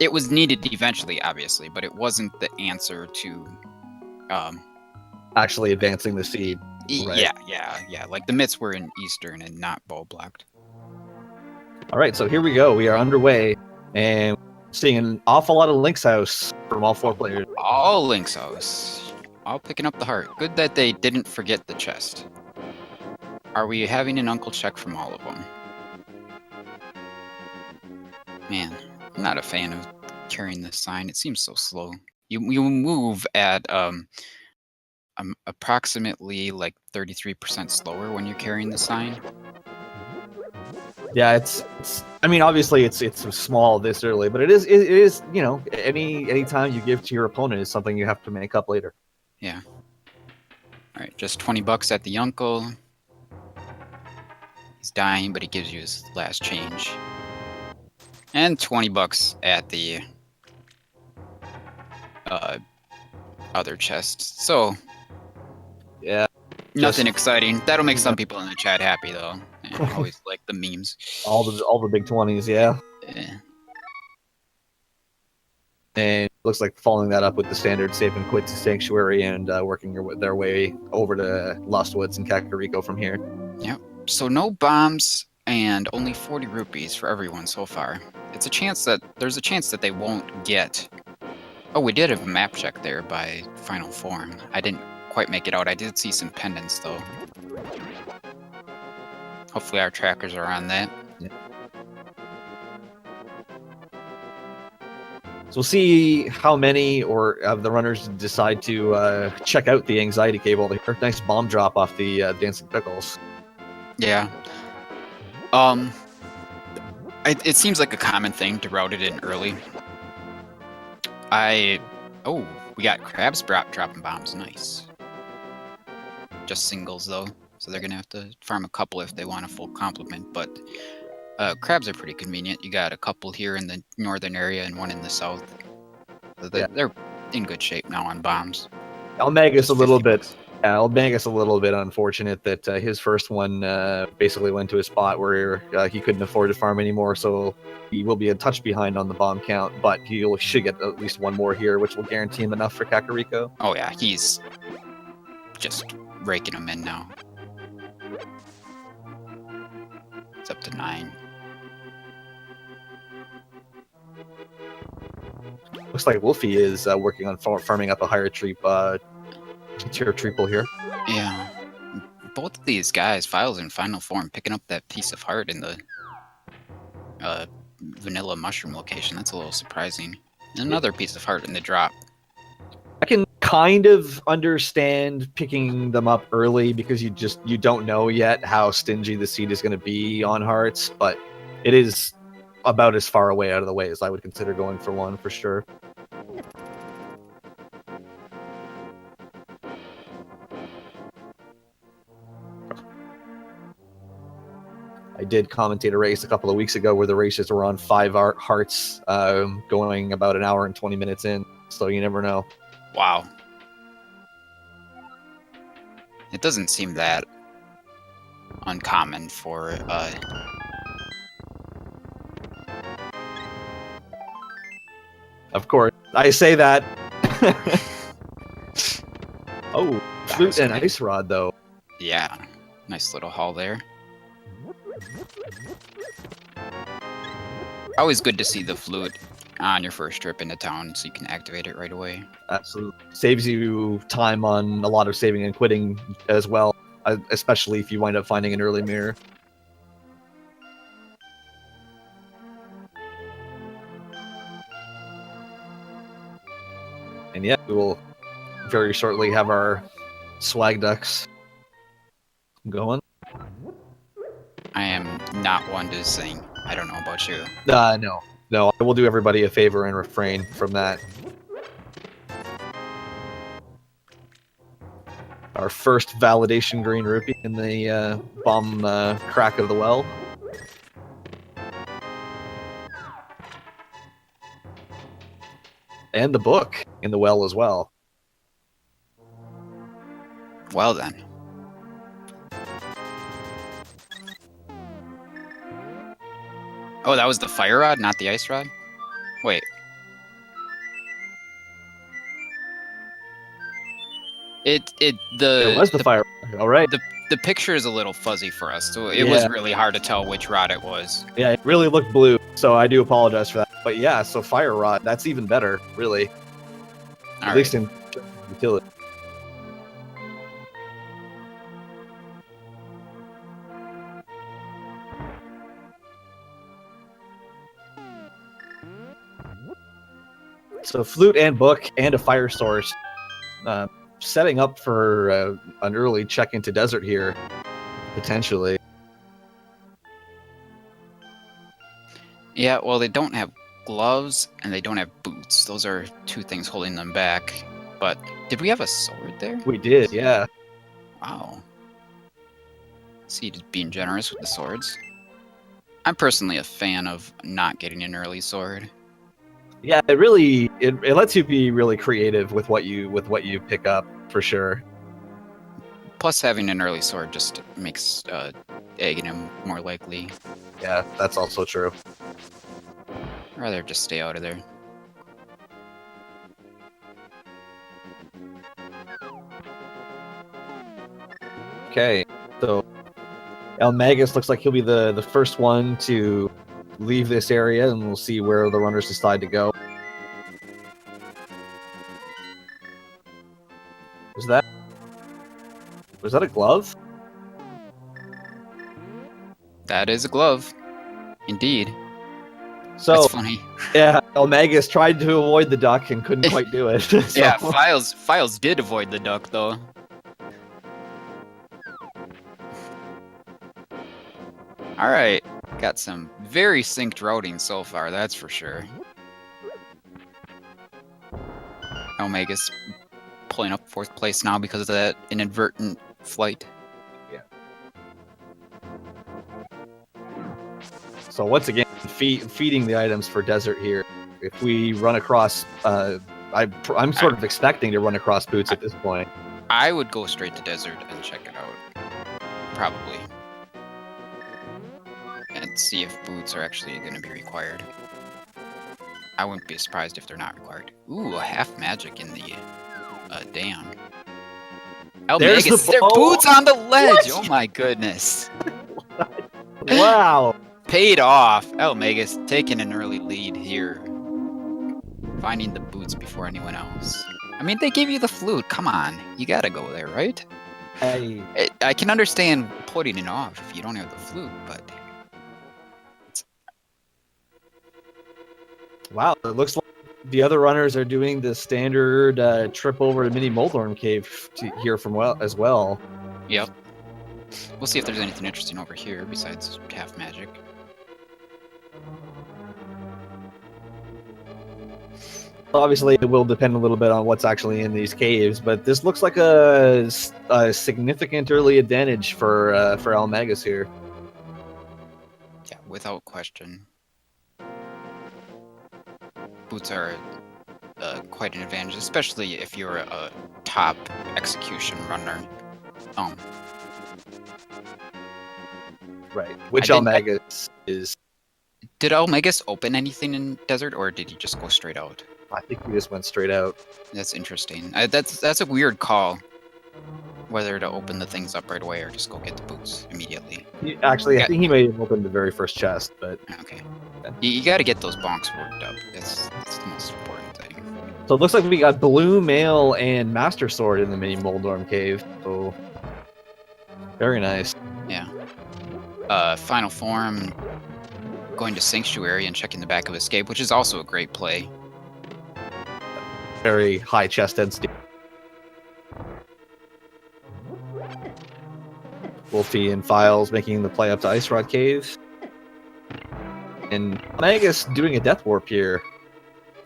It was needed eventually, obviously, but it wasn't the answer to actually advancing the seed. Right. Yeah. Like the myths were in Eastern and not bow blocked. All right, so here we go. We are underway, and seeing an awful lot of Link's House from all 4 players. All Link's House. All picking up the heart. Good that they didn't forget the chest. Are we having an uncle check from all of them? Man, I'm not a fan of carrying this sign. It seems so slow. You move at approximately like 33% slower when you're carrying the sign. Yeah, it's. I mean, obviously, it's small this early, but it is. You know, any time you give to your opponent is something you have to make up later. Yeah. All right, just $20 at the uncle. He's dying, but he gives you his last change. And $20 at the other chest. So, yeah, nothing exciting. That'll make some people in the chat happy, though. I always like the memes. All the big 20s, yeah. And it looks like following that up with the standard save and quit to Sanctuary and working their way over to Lost Woods and Kakariko from here. Yep. So no bombs and only 40 rupees for everyone so far. There's a chance that they won't get. Oh, we did have a map check there by Final Form. I didn't quite make it out. I did see some pendants though. Hopefully our trackers are on that. Yeah. So we'll see how many of the runners decide to check out the anxiety cable. Nice bomb drop off the Dancing Pickles. Yeah. It seems like a common thing to route it in early. We got crabs dropping bombs. Nice. Just singles though, so they're gonna have to farm a couple if they want a full complement. But crabs are pretty convenient. You got a couple here in the northern area and one in the south. So they're in good shape now on bombs. eLmaGus a little bit. eLmaGus a little bit unfortunate that his first one basically went to a spot where he couldn't afford to farm anymore, so he will be a touch behind on the bomb count, but he should get at least one more here, which will guarantee him enough for Kakariko. Oh yeah, he's just raking them in now. It's up to 9. Looks like Wulfy is working on farming up a higher tier triple here. Yeah. Both of these guys, Philes in Final Form, picking up that piece of heart in the vanilla mushroom location. That's a little surprising. Another piece of heart in the drop. I can kind of understand picking them up early because you don't know yet how stingy the seed is going to be on hearts, but it is about as far away out of the way as I would consider going for one for sure. I did commentate a race a couple of weeks ago where the races were on 5 hearts going about an hour and 20 minutes in, so you never know. Wow. It doesn't seem that uncommon for Of course, I say that. Oh, flute and ice rod though. Yeah, nice little haul there. Always good to see the flute on your first trip into town so you can activate it right away. Absolutely. Saves you time on a lot of saving and quitting as well, especially if you wind up finding an early mirror. And yeah, we will very shortly have our swag ducks going. I am not one to sing. I don't know about you. No. I will do everybody a favor and refrain from that. Our first validation green rupee in the bomb crack of the well. And the book in the well as well. Well then. Oh, that was the fire rod, not the ice rod? Wait, It was the fire. All right. The picture is a little fuzzy for us, so it Yeah. was really hard to tell which rod it was. Yeah, it really looked blue, so I do apologize for that. But yeah, so fire rod, that's even better, really. At least in utility. So flute and book and a fire source. Setting up for an early check into desert here, potentially. Yeah, well, they don't have gloves and they don't have boots. Those are two things holding them back. But did we have a sword there? We did, yeah. Wow. See, just being generous with the swords. I'm personally a fan of not getting an early sword. Yeah, it really it lets you be really creative with what you pick up for sure. Plus, having an early sword just makes egging him more likely. Yeah, that's also true. I'd rather just stay out of there. Okay, so eLmaGus looks like he'll be the first one to leave this area, and we'll see where the runners decide to go. Was that a glove? That is a glove. Indeed. So, that's funny. Yeah, eLmaGus tried to avoid the duck and couldn't quite do it. So. Yeah, Philes did avoid the duck, though. Alright, got some very synced routing so far, that's for sure. eLmaGus pulling up 4th place now because of that inadvertent flight. Yeah. So once again, feeding the items for desert here. If we run across, I'm sort of expecting to run across boots at this point. I would go straight to desert and check it out. Probably. And see if boots are actually going to be required. I wouldn't be surprised if they're not required. Ooh, a half magic in the dam. eLmaGus, their boots on the ledge! What? Oh my goodness. Wow. Paid off. eLmaGus taking an early lead here. Finding the boots before anyone else. I mean, they gave you the flute. Come on. You gotta go there, right? I can understand putting it off if you don't have the flute, but... Wow, it looks like the other runners are doing the standard trip over to Mini Moldorm Cave here as well. Yep. We'll see if there's anything interesting over here besides half magic. Obviously, it will depend a little bit on what's actually in these caves, but this looks like a significant early advantage for eLmaGus here. Yeah, without question. Boots are quite an advantage, especially if you're a top execution runner. Right, which eLmaGus is. Did eLmaGus open anything in desert, or did he just go straight out? I think he just went straight out. That's interesting. That's a weird call. Whether to open the things up right away or just go get the boots immediately. I think he may have opened the very first chest, but... Okay. You got to get those bonks worked up. That's the most important thing. So it looks like we got Blue, Mail, and Master Sword in the Mini Moldorm Cave. So... very nice. Yeah. Final Form... going to Sanctuary and checking the back of Escape, which is also a great play. Very high chest density. Wulfy and Philes making the play up to Ice Rod Cave. And eLmaGus doing a Death Warp here.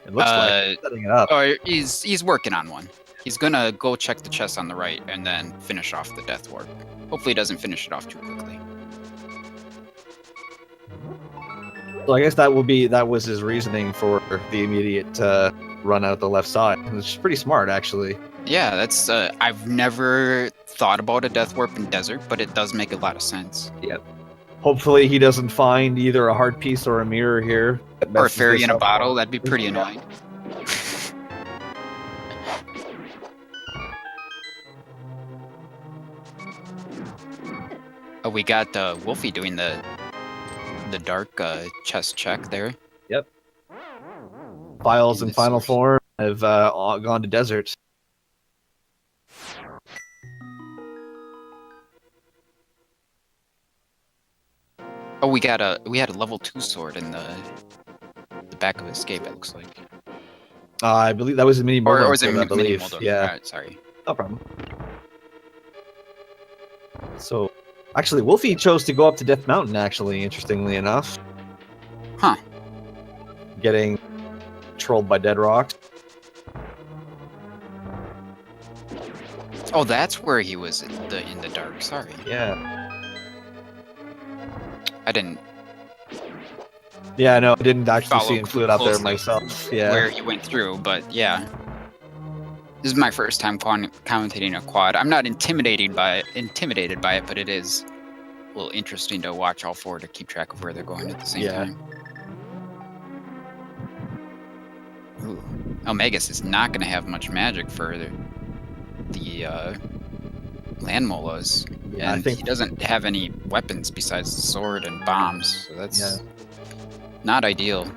It looks like setting it up. Oh, he's working on one. He's gonna go check the chest on the right and then finish off the Death Warp. Hopefully he doesn't finish it off too quickly. So I guess that was his reasoning for the immediate run out the left side. It's pretty smart, actually. Yeah, that's I've never thought about a Death Warp in desert, but it does make a lot of sense. Yep. Hopefully he doesn't find either a heart piece or a mirror here. Or a fairy in a bottle. That'd be pretty annoying. Oh, we got Wolfie doing the dark chest check there. Yep. Philes In in the final source. form have all gone to deserts. Oh, we had a level 2 sword in the back of escape. It looks like. I believe that was a mini Or Moldorf is it sword, I mini believe. Moldorf? Yeah, Sorry. no problem. So, actually, Wolfie chose to go up to Death Mountain, actually, interestingly enough. Huh. Getting trolled by dead rocks. Oh, that's where he was in the dark. Sorry. Yeah. I didn't Yeah, no, I didn't actually follow see him flew out there closely myself. Yeah. where he went through, but yeah. This is my first time commentating a quad. I'm not intimidated by it, but it is a little interesting to watch all four to keep track of where they're going at the same time. Ooh. eLmaGus is not going to have much magic for the land molas. Yeah, And he doesn't have any weapons besides the sword and bombs, so that's not ideal.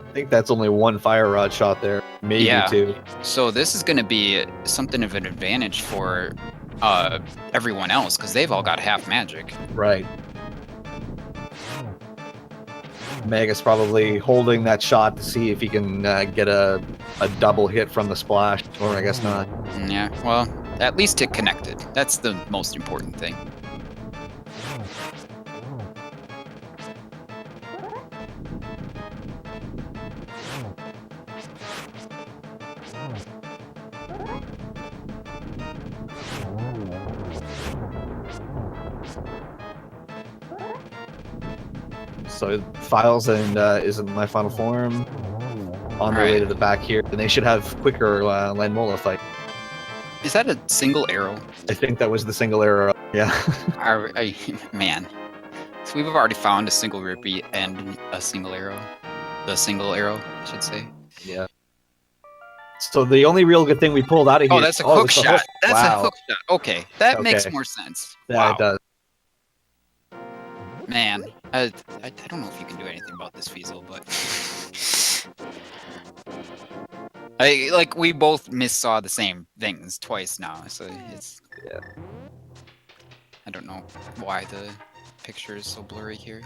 I think that's only one fire rod shot there, maybe two. So this is going to be something of an advantage for everyone else, because they've all got half magic. Right. Magus probably holding that shot to see if he can get a double hit from the splash, or I guess not. Yeah, well, at least it connected. That's the most important thing. So Philes and IsntMyFinalForm on their way to the back here, and they should have quicker land mola fight. Is that a single arrow? I think that was the single arrow. Yeah. Man. So we've already found a single Rippy and a single arrow. The single arrow, I should say. Yeah. So the only real good thing we pulled out of here. Oh, that's a hook shot. That's a hook shot. Okay, that makes more sense. Yeah, it does. Man, I don't know if you can do anything about this Fiesel, but we both missaw the same things twice now, so it's I don't know why the picture is so blurry here.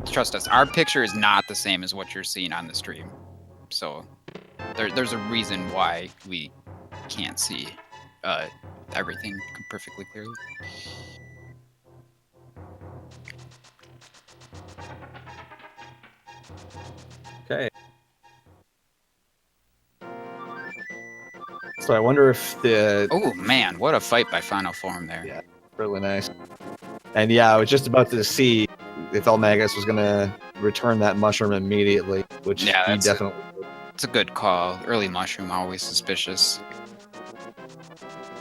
Trust us, our picture is not the same as what you're seeing on the stream, so there's a reason why we can't see everything perfectly clearly. Okay. So I wonder if the... Oh man, what a fight by Final Form there. Yeah, really nice. And yeah, I was just about to see if eLmaGus was going to return that mushroom immediately, which he definitely... It's a good call. Early mushroom, always suspicious.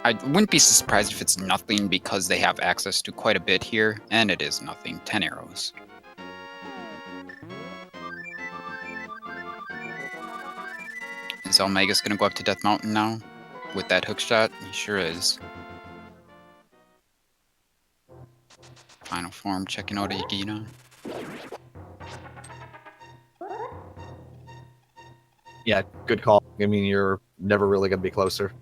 I wouldn't be surprised if it's nothing, because they have access to quite a bit here, and it is nothing. 10 arrows. Is eLmaGus going to go up to Death Mountain now with that hook shot? He sure is. Final Form checking out Agina. Yeah, good call. I mean, you're never really going to be closer.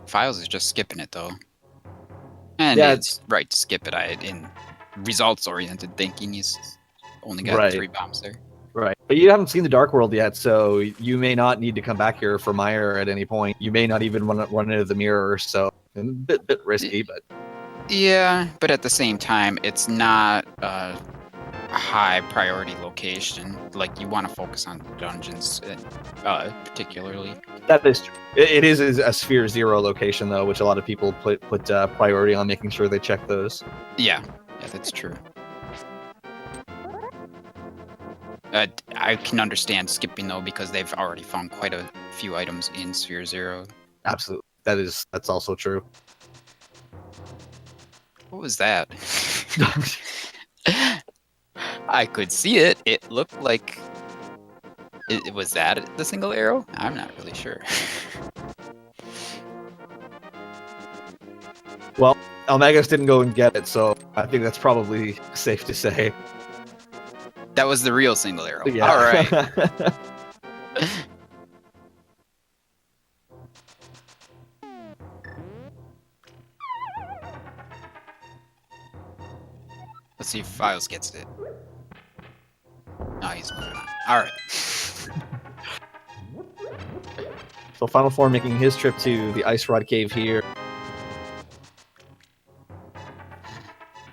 Philes is just skipping it though. And it's right to skip it. In results-oriented thinking, he's only got 3 bombs there. Right. But you haven't seen the Dark World yet, so you may not need to come back here for Meyer at any point. You may not even run into the mirror, so a bit risky, but... Yeah, but at the same time, it's not a high priority location. Like, you want to focus on dungeons, particularly. That is true. It is a Sphere 0 location, though, which a lot of people put priority on making sure they check those. Yeah, that's true. I can understand skipping, though, because they've already found quite a few items in Sphere 0. Absolutely. That's also true. What was that? I could see it. It looked like Was that the single arrow? I'm not really sure. Well, eLmaGus didn't go and get it, so I think that's probably safe to say. That was the real single arrow. Yeah. All right. Let's see if Philes gets it. No, he's moving on. All right. So Final Form making his trip to the Ice Rod Cave here.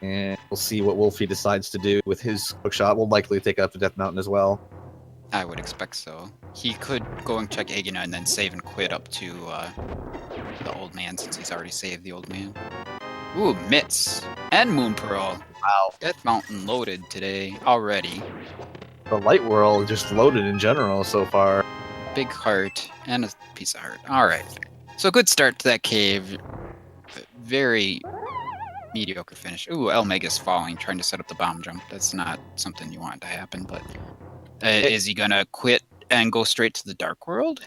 And we'll see what Wulfy decides to do with his hookshot. We'll likely take up the Death Mountain as well. I would expect so. He could go and check Agina and then save and quit up to the old man, since he's already saved the old man. Ooh, Mitts and Moon Pearl. Wow. Death Mountain loaded today already. The Light World just loaded in general so far. Big heart and a piece of heart. All right. So good start to that cave. Very mediocre finish. Ooh, eLmaGus falling, trying to set up the bomb jump. That's not something you want to happen, but is he gonna quit and go straight to the Dark World?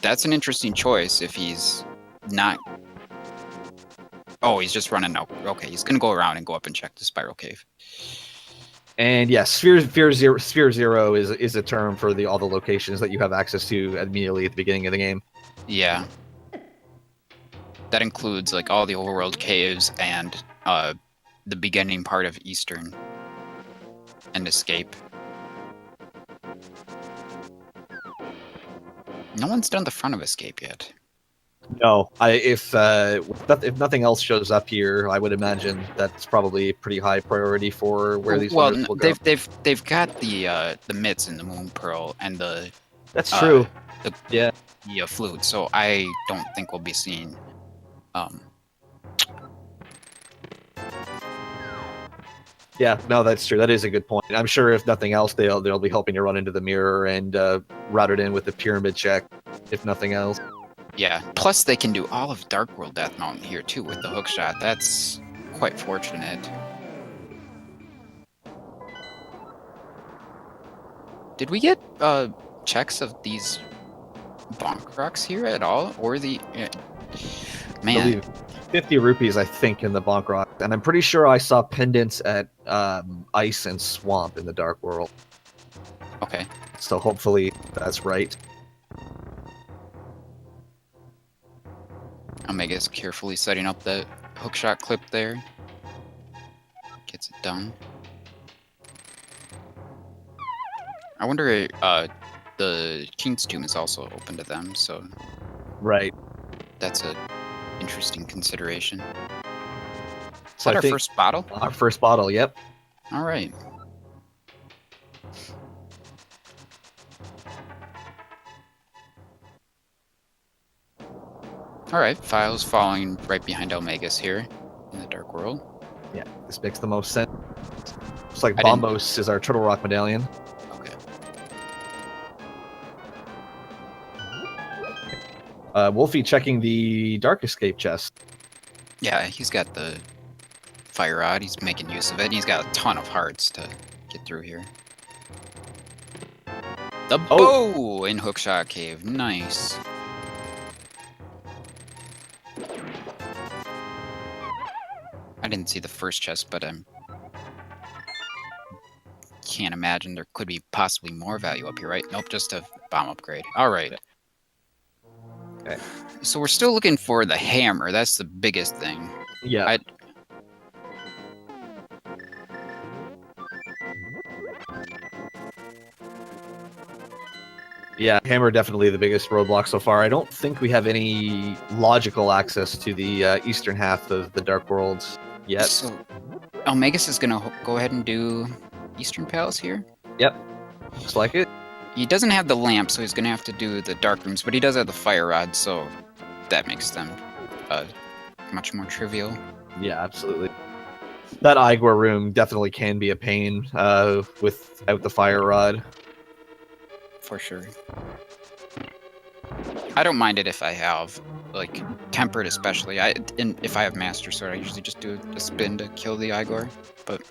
That's an interesting choice if he's not... Oh, he's just running out. Okay, he's gonna go around and go up and check the Spiral Cave. And yes, Sphere Zero is a term for all the locations that you have access to immediately at the beginning of the game. Yeah. That includes like all the overworld caves and the beginning part of Eastern and Escape. No one's done the front of Escape yet. No, if nothing else shows up here, I would imagine that's probably a pretty high priority for where these runners will go. They've got the mitts and the Moon Pearl and the... That's true. The flute, so I don't think we'll be seeing... Yeah, no, that's true. That is a good point. I'm sure if nothing else, they'll be hoping to run into the mirror and route it in with the pyramid check, if nothing else. Yeah, plus they can do all of Dark World Death Mountain here too with the hookshot. That's quite fortunate. Did we get checks of these bonk rocks here at all? Or the... man. 50 rupees, I think, in the bonk rock. And I'm pretty sure I saw pendants at Ice and Swamp in the Dark World. Okay. So hopefully that's right. eLmaGus carefully setting up the hookshot clip there. Gets it done. I wonder, the King's Tomb is also open to them, so... Right. That's a interesting consideration. Is So that our first bottle? Our first bottle, yep. All right. All right, Philes following right behind eLmaGus here in the Dark World. Yeah, this makes the most sense. Looks like Bombos is our Turtle Rock medallion. Okay. Wulfy checking the Dark Escape chest. Yeah, he's got the fire rod. He's making use of it. He's got a ton of hearts to get through here. The bow in Hookshot Cave. Nice. I didn't see the first chest, but I can't imagine there could be possibly more value up here, right? Nope, just a bomb upgrade. All right. Okay. So we're still looking for the hammer. That's the biggest thing. Yeah. Yeah, hammer definitely the biggest roadblock so far. I don't think we have any logical access to the eastern half of the Dark Worlds yet. So eLmaGus is going to go ahead and do Eastern Palace here? Yep. Looks like it. He doesn't have the lamp, so he's going to have to do the dark rooms, but he does have the fire rod, so that makes them much more trivial. Yeah, absolutely. That Igor room definitely can be a pain without the fire rod. For sure. I don't mind it if I have, like, tempered especially. If I have Master Sword, I usually just do a spin to kill the Igor. But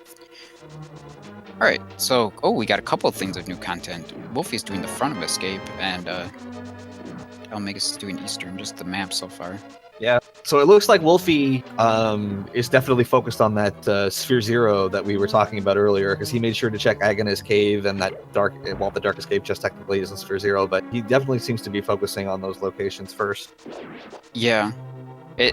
Alright, so, we got a couple of things of new content. Wulfy's doing the front of Escape, and eLmaGus is doing Eastern, just the map so far. Yeah, so it looks like Wulfy is definitely focused on that Sphere Zero that we were talking about earlier, because he made sure to check Agnes Cave and that the Darkest Cave just technically isn't Sphere Zero, but he definitely seems to be focusing on those locations first. Yeah.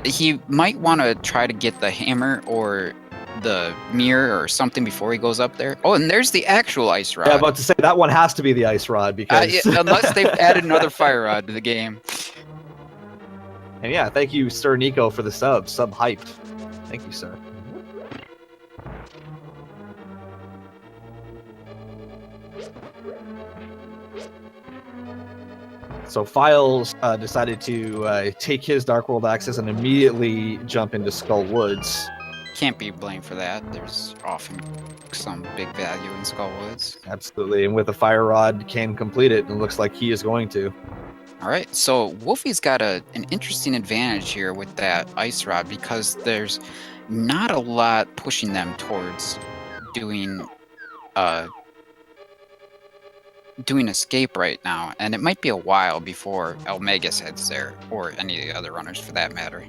He might want to try to get the hammer or the mirror or something before he goes up there. Oh, and there's the actual ice rod. Yeah, about to say that one has to be the ice rod because unless they've added another fire rod to the game. And yeah, thank you, Sir Nico, for the sub hyped. Thank you, sir. So Philes decided to take his Dark World access and immediately jump into Skull Woods. Can't be blamed for that. There's often some big value in Skull Woods. Absolutely, and with a fire rod, can complete it, and it looks like he is going to. All right, so Wulfy's got an interesting advantage here with that ice rod because there's not a lot pushing them towards doing Escape right now, and it might be a while before eLmaGus heads there, or any of the other runners for that matter.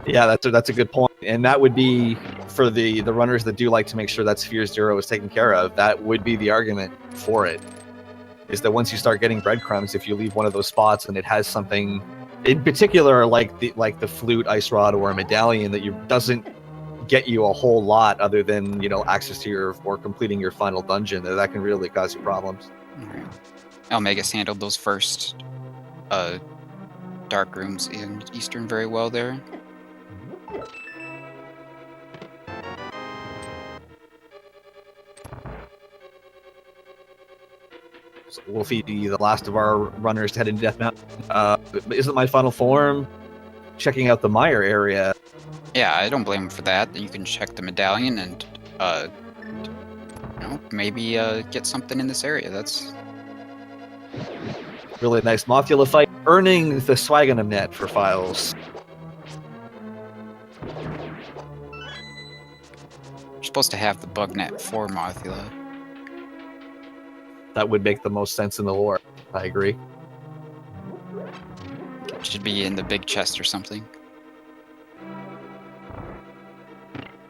Yeah, that's a good point, and that would be for the runners that do like to make sure that Sphere Zero is taken care of. That would be the argument for it, is that once you start getting breadcrumbs, if you leave one of those spots and it has something in particular like the flute, ice rod, or a medallion that doesn't get you a whole lot other than access to or completing your final dungeon, that can really cause you problems. Right. eLmaGus handled those first dark rooms in Eastern very well there. So Wulfy, the last of our runners to head into Death Mountain. Isn't my final form checking out the Mire area? Yeah, I don't blame him for that. You can check the medallion and maybe get something in this area. That's really nice Mothula fight, earning the Swaganum net for Philes. You're supposed to have the bug net for Mothula. That would make the most sense in the lore. I agree. It should be in the big chest or something.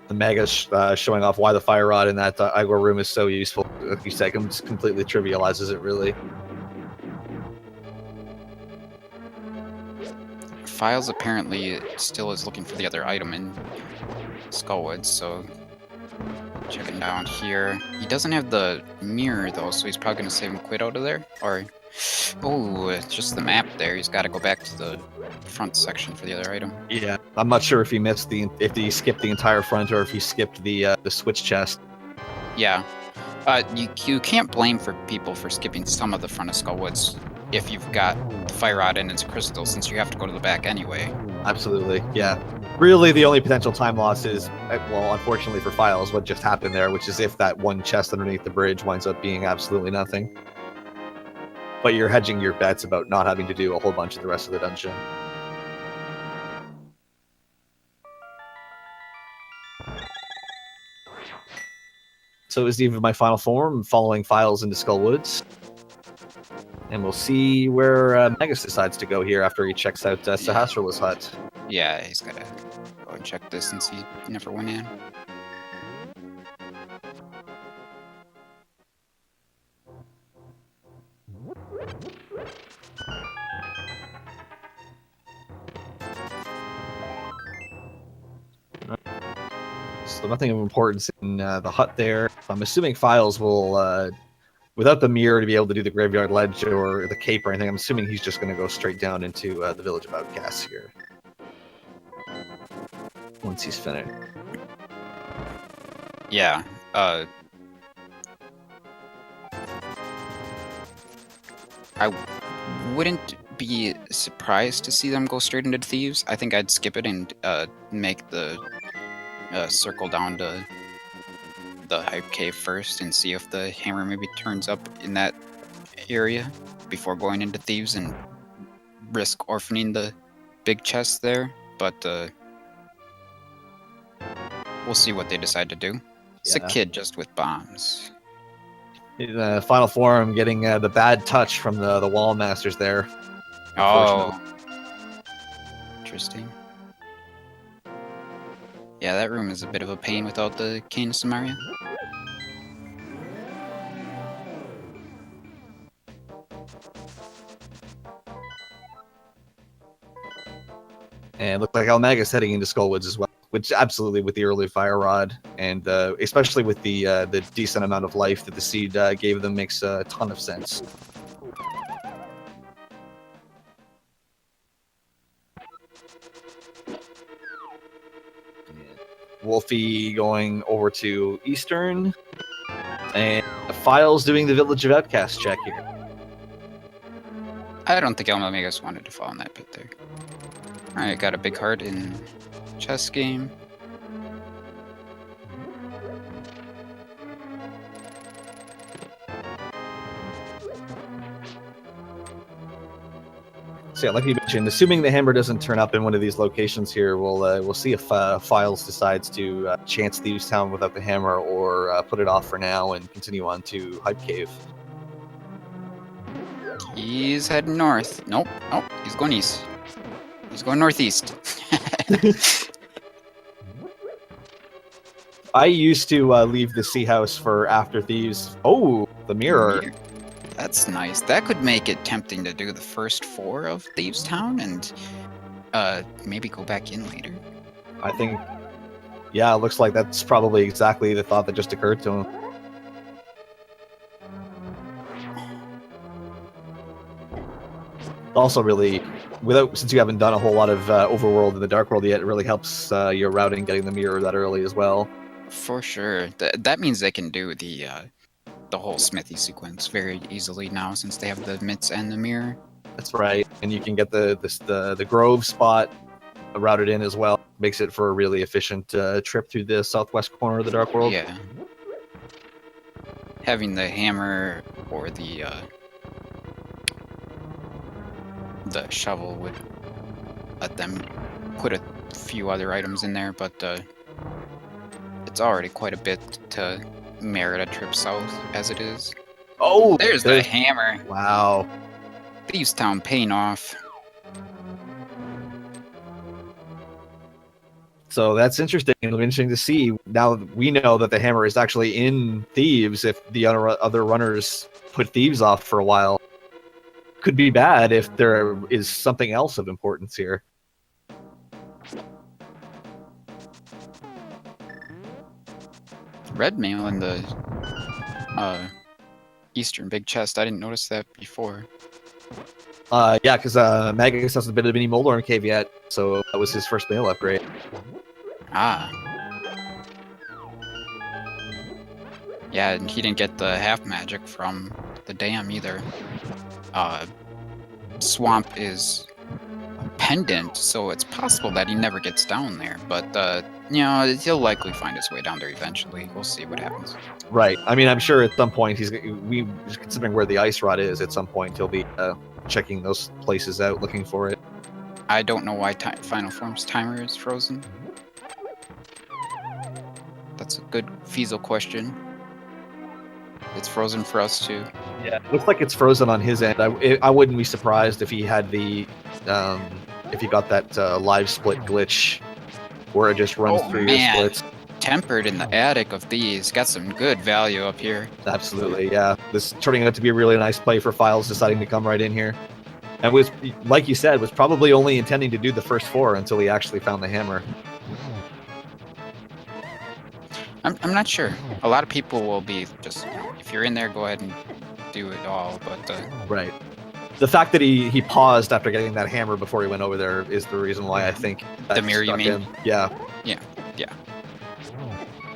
The Magus showing off why the fire rod in that Igor room is so useful. Like you said, just completely trivializes it, really. Philes apparently still is looking for the other item in Skullwoods, so checking down here. He doesn't have the mirror though, so he's probably gonna save him quid out of there. Or it's just the map there. He's got to go back to the front section for the other item. Yeah, I'm not sure if he skipped the entire front or if he skipped the switch chest. Yeah, you can't blame people for skipping some of the front of Skullwoods if you've got the fire rod and its crystal, since you have to go to the back anyway. Absolutely, yeah. Really, the only potential time loss is, well, unfortunately for Philes, what just happened there, which is if that one chest underneath the bridge winds up being absolutely nothing. But you're hedging your bets about not having to do a whole bunch of the rest of the dungeon. So is even my final form, following Philes into Skullwoods. And we'll see where Magus decides to go here after he checks out Sahasrarla's hut. Yeah, he's gotta go and check this since he never went in. So nothing of importance in the hut there. I'm assuming Philes will, without the mirror to be able to do the Graveyard Ledge or the cape or anything, I'm assuming he's just going to go straight down into the Village of Outcasts here. Once he's finished. Yeah, I wouldn't be surprised to see them go straight into Thieves. I think I'd skip it and make the circle down to the Hype Cave first and see if the hammer maybe turns up in that area before going into Thieves and risk orphaning the big chest there. But We'll see what they decide to do. It's a Yeah. kid just with bombs. In final form, getting the bad touch from the wall masters there. Oh. Interesting. Yeah, that room is a bit of a pain without the Cane of Samaria. And looked like eLmaGus heading into Skullwoods as well, which absolutely with the early fire rod, and especially with the decent amount of life that the seed gave them makes a ton of sense. Wulfy going over to Eastern, and Philes doing the Village of Outcasts check here. I don't think eLmaGus wanted to fall in that pit there. Alright, got a big heart in chess game. So yeah, like you mentioned, assuming the hammer doesn't turn up in one of these locations here, we'll see if Philes decides to chance Thieves Town without the hammer, or put it off for now and continue on to Hype Cave. He's heading north. Nope, he's going east. He's going northeast. I used to leave the Sea House for after Thieves. Oh, the mirror. That's nice. That could make it tempting to do the first 4 of Thieves Town and maybe go back in later. I think, yeah, it looks like that's probably exactly the thought that just occurred to him. Also, really, since you haven't done a whole lot of overworld in the dark world yet, it really helps your routing getting the mirror that early as well. For sure. That means they can do the whole smithy sequence very easily now, since they have the mitts and the mirror. That's right, and you can get the grove spot routed in as well. Makes it for a really efficient trip through the southwest corner of the dark world. Yeah. Having the hammer or the shovel would let them put a few other items in there, but it's already quite a bit to merit a trip south as it is. Oh, there's the hammer. Wow. Thieves Town paying off. So that's interesting. It'll be interesting to see. Now we know that the hammer is actually in Thieves. If the other runners put Thieves off for a while, could be bad if there is something else of importance here. Red mail in the eastern big chest. I didn't notice that before. Yeah, because Magus hasn't been to mini Moldorm Cave yet, so that was his first mail upgrade. Ah. Yeah, and he didn't get the half magic from the dam either. Swamp is a pendant, so it's possible that he never gets down there, but you know, he'll likely find his way down there eventually. We'll see what happens. Right. I mean, I'm sure at some point considering where the ice rod is, at some point he'll be checking those places out, looking for it. I don't know why Final Form's timer is frozen. That's a good Fiesel question. It's frozen for us too. Yeah, looks like it's frozen on his end. I wouldn't be surprised if he had the if he got that live split glitch where it just runs through your splits. Tempered in the attic of these. Got some good value up here. Absolutely, yeah. This turning out to be a really nice play for Philes, deciding to come right in here. And was, like you said, was probably only intending to do the first 4 until he actually found the hammer. I'm not sure. A lot of people will be just, if you're in there, go ahead and do it all, but... Right. The fact that he paused after getting that hammer before he went over there is the reason why I think the mirror, you mean? Yeah. Yeah.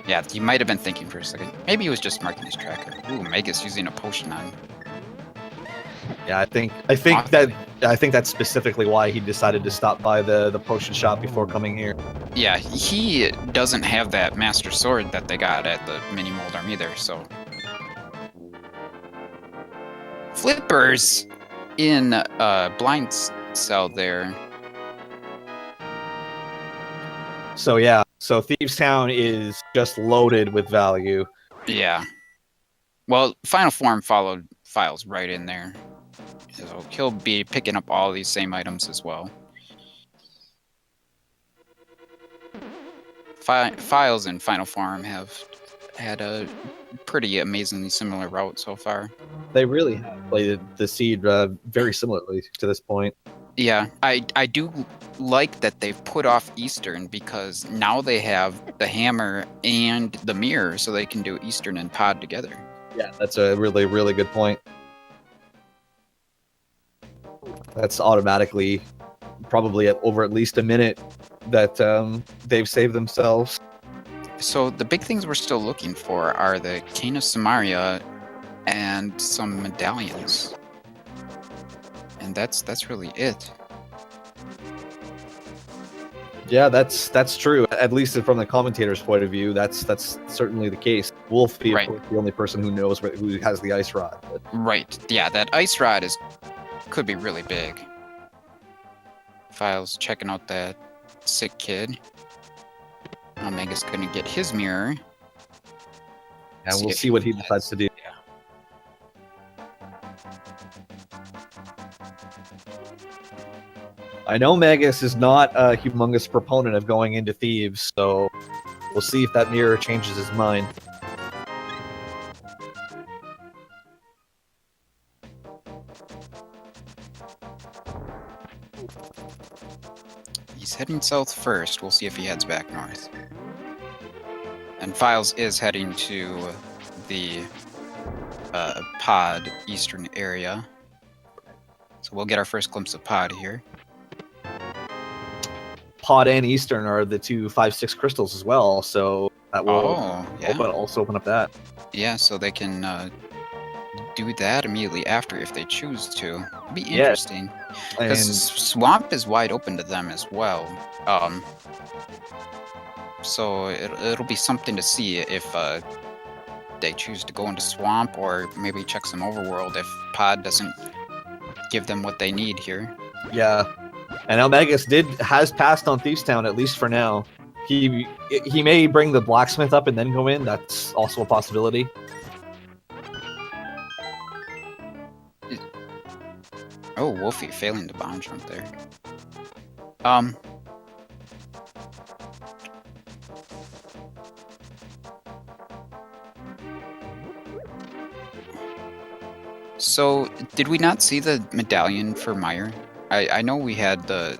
Yeah, he might have been thinking for a second. Maybe he was just marking his tracker. Ooh, Magus using a potion on... Yeah, I think that's specifically why he decided to stop by the potion shop before coming here. Yeah, he doesn't have that master sword that they got at the mini Moldorm either, so... Flippers in blind cell there. So yeah, So Thieves Town is just loaded with value. Yeah. Well, Final Form followed Philes right in there. So he'll be picking up all these same items as well. Philes and Final Form have had a pretty amazingly similar route so far. They really have played the seed very similarly to this point. Yeah, I do like that they've put off Eastern, because now they have the hammer and the mirror, so they can do Eastern and Pod together. Yeah, that's a really, really good point. That's automatically probably over at least a minute that they've saved themselves. So the big things we're still looking for are the Cane of Samaria and some medallions. And that's really it. Yeah, that's true. At least from the commentator's point of view, that's certainly the case. Wulfy, Right. of course, the only person who knows who has the ice rod. But... Right. Yeah, that ice rod could be really big. Philes checking out that sick kid. Omega's gonna get his mirror. And we'll see what he decides to do. I know Magus is not a humongous proponent of going into Thieves, so we'll see if that mirror changes his mind. He's heading south first. We'll see if he heads back north. And Philes is heading to the Pod eastern area. So we'll get our first glimpse of Pod here. Pod and Eastern are the two 5/6 crystals as well, so that will also open up that. Yeah, so they can do that immediately after if they choose to. It'd be interesting. Because Swamp is wide open to them as well. So it'll be something to see if they choose to go into Swamp, or maybe check some overworld if Pod doesn't give them what they need here. Yeah. And eLmaGus has passed on Thieves Town, at least for now. He may bring the blacksmith up and then go in. That's also a possibility. Oh, Wulfy failing to bomb jump there. So, did we not see the medallion for Meyer? I know we had the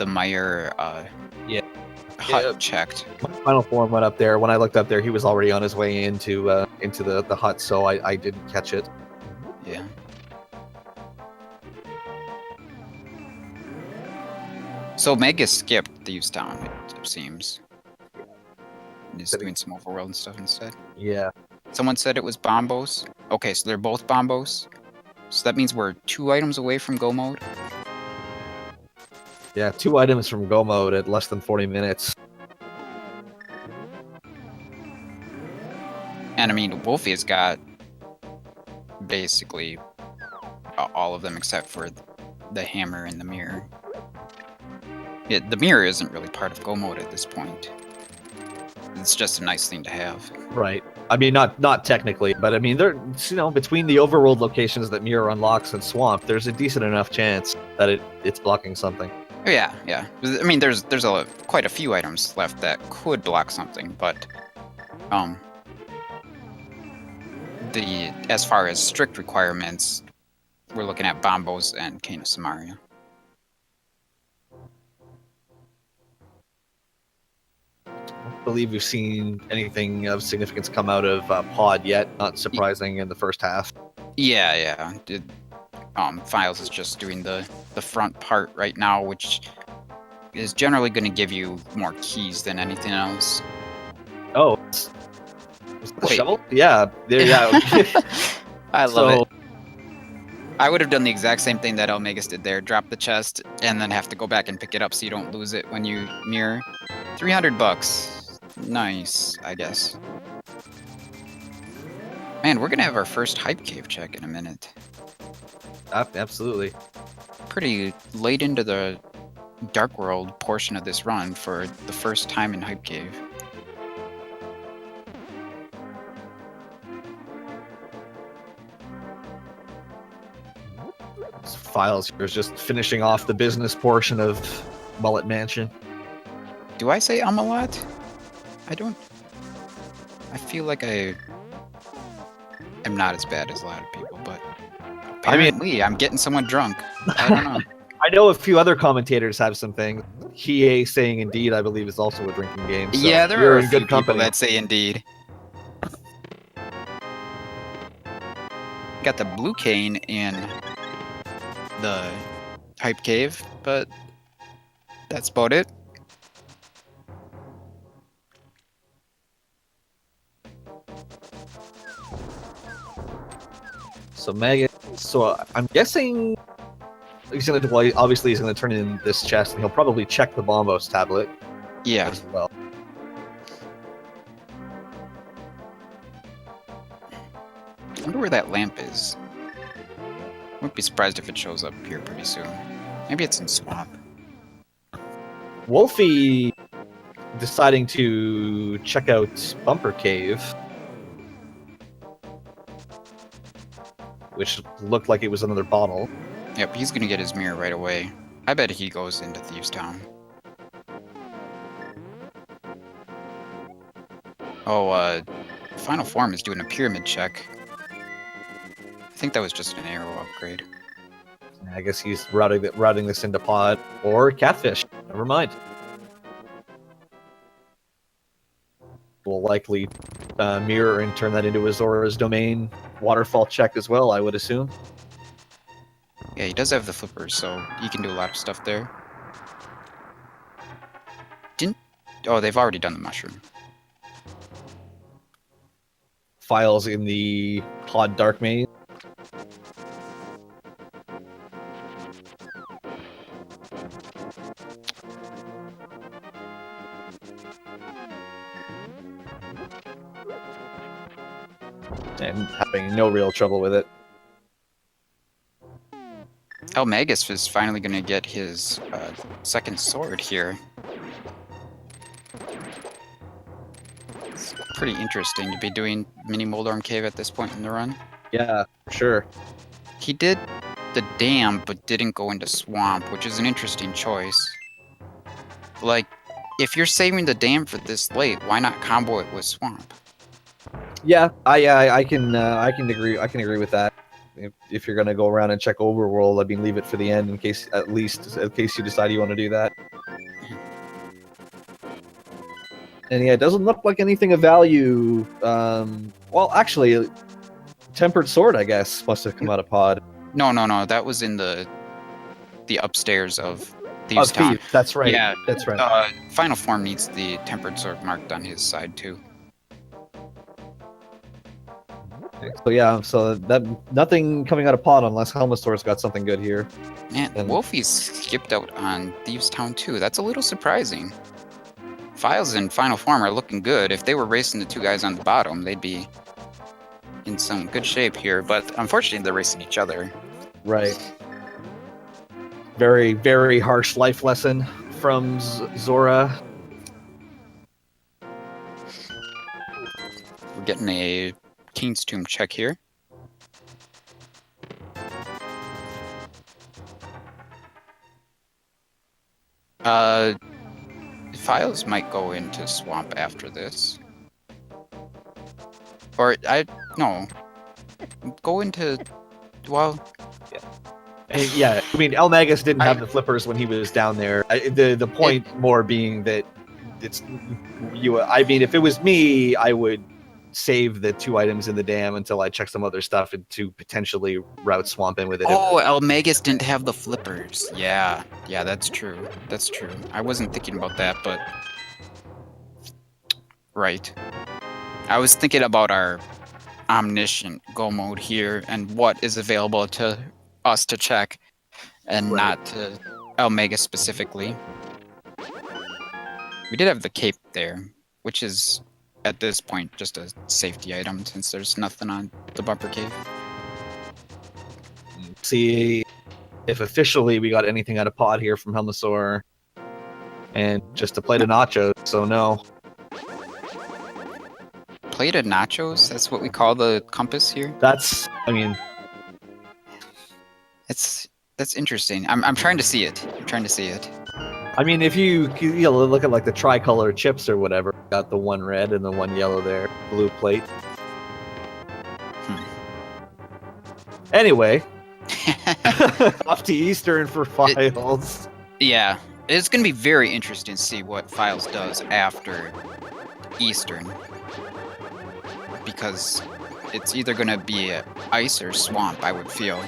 Meyer hut checked. My Final Form went up there. When I looked up there, he was already on his way into the hut, so I didn't catch it. Yeah. So Mega skipped Thieves Town, it seems. He's doing some overworld and stuff instead. Yeah. Someone said it was Bombos. Okay, so they're both Bombos. So that means we're 2 items away from Go Mode. Yeah, 2 items from Go Mode at less than 40 minutes. And I mean, Wulfy has got basically all of them except for the hammer and the mirror. Yeah, the mirror isn't really part of Go Mode at this point. It's just a nice thing to have. Right. I mean, not technically, but I mean, between the overworld locations that Mirror unlocks and Swamp, there's a decent enough chance that it's blocking something. Oh, yeah. I mean, there's quite a few items left that could block something, but as far as strict requirements, we're looking at Bombos and Cane of Samaria. I believe we've seen anything of significance come out of Pod yet. Not surprising in the first half. Yeah. Philes is just doing the front part right now, which is generally going to give you more keys than anything else. Oh, the shovel? Yeah, I love it. I would have done the exact same thing that eLmaGus did there. Drop the chest and then have to go back and pick it up so you don't lose it when you mirror. $300. Nice, I guess. Man, we're gonna have our first hype cave check in a minute. Absolutely. Pretty late into the Dark World portion of this run for the first time in Hype Cave. Philes here is just finishing off the business portion of Mullet Mansion. Do I say a lot? I don't. I feel like I am not as bad as a lot of people, but apparently I'm getting someone drunk. I don't know. I know a few other commentators have some things. Hiei saying indeed, I believe, is also a drinking game. So Yeah, there you're are a in few good people company. that say indeed. Got the blue cane in the Hype Cave, but that's about it. So Megan, so I'm guessing he's gonna, well, obviously he's gonna turn in this chest, and he'll probably check the Bombos tablet Yeah. as well. I wonder where that lamp is. Wouldn't be surprised if it shows up here pretty soon. Maybe it's in Swamp. Wulfy deciding to check out Bumper Cave, which looked like it was another bottle. Yep, he's gonna get his mirror right away. I bet he goes into Thieves Town. Oh, Final Form is doing a pyramid check. I think that was just an arrow upgrade. I guess he's routing this into pod or catfish. Never mind. Will likely mirror and turn that into Azora's domain waterfall check as well, I would assume. Yeah, he does have the flippers, so he can do a lot of stuff there. Oh, they've already done the mushroom. Philes in the pod dark maze. And having no real trouble with it. eLmaGus is finally going to get his second sword here. It's pretty interesting to be doing Mini Moldorm Cave at this point in the run. Yeah, sure. He did the dam, but didn't go into Swamp, which is an interesting choice. Like, if you're saving the dam for this late, why not combo it with Swamp? Yeah, I can agree with that. If you're gonna go around and check overworld, I mean, leave it for the end in case you decide you want to do that. And yeah, it doesn't look like anything of value. Well, actually, Tempered Sword, I guess, must have come out of pod. No, that was in the upstairs of Thieves Town. That's right. Yeah, that's right. Final Form needs the Tempered Sword marked on his side too. So yeah, so that nothing coming out of pod unless Helmasaur's got something good here. Man, Wulfy's skipped out on Thieves Town too. That's a little surprising. Philes and Final Form are looking good. If they were racing the two guys on the bottom, they'd be in some good shape here. But unfortunately, they're racing each other. Right. Very, very harsh life lesson from Zora. We're getting a King's Tomb check here. Philes might go into Swamp after this. Or, no. Go into, well... Yeah, I mean, eLmaGus didn't have the flippers when he was down there. The point more being that it's you. I mean, if it was me, I would save the 2 items in the dam until I check some other stuff and to potentially route Swamp in with it. Oh, eLmaGus didn't have the flippers. Yeah, that's true. That's true. I wasn't thinking about that, but... Right. I was thinking about our omniscient go mode here and what is available to us to check, and not to eLmaGus specifically. We did have the cape there, which is, at this point, just a safety item since there's nothing on the Bumper Cave. See, if officially we got anything out of pod here from Helmasaur. And just a plate of nachos, so no. Plate of nachos? That's what we call the compass here? That's, I mean... That's interesting. I'm trying to see it. I'm trying to see it. I mean, if you look at like the tricolor chips or whatever, got the one red and the one yellow there, blue plate. Anyway, off to Eastern for Philes. Yeah, it's going to be very interesting to see what Philes does after Eastern. Because it's either going to be ice or swamp, I would feel.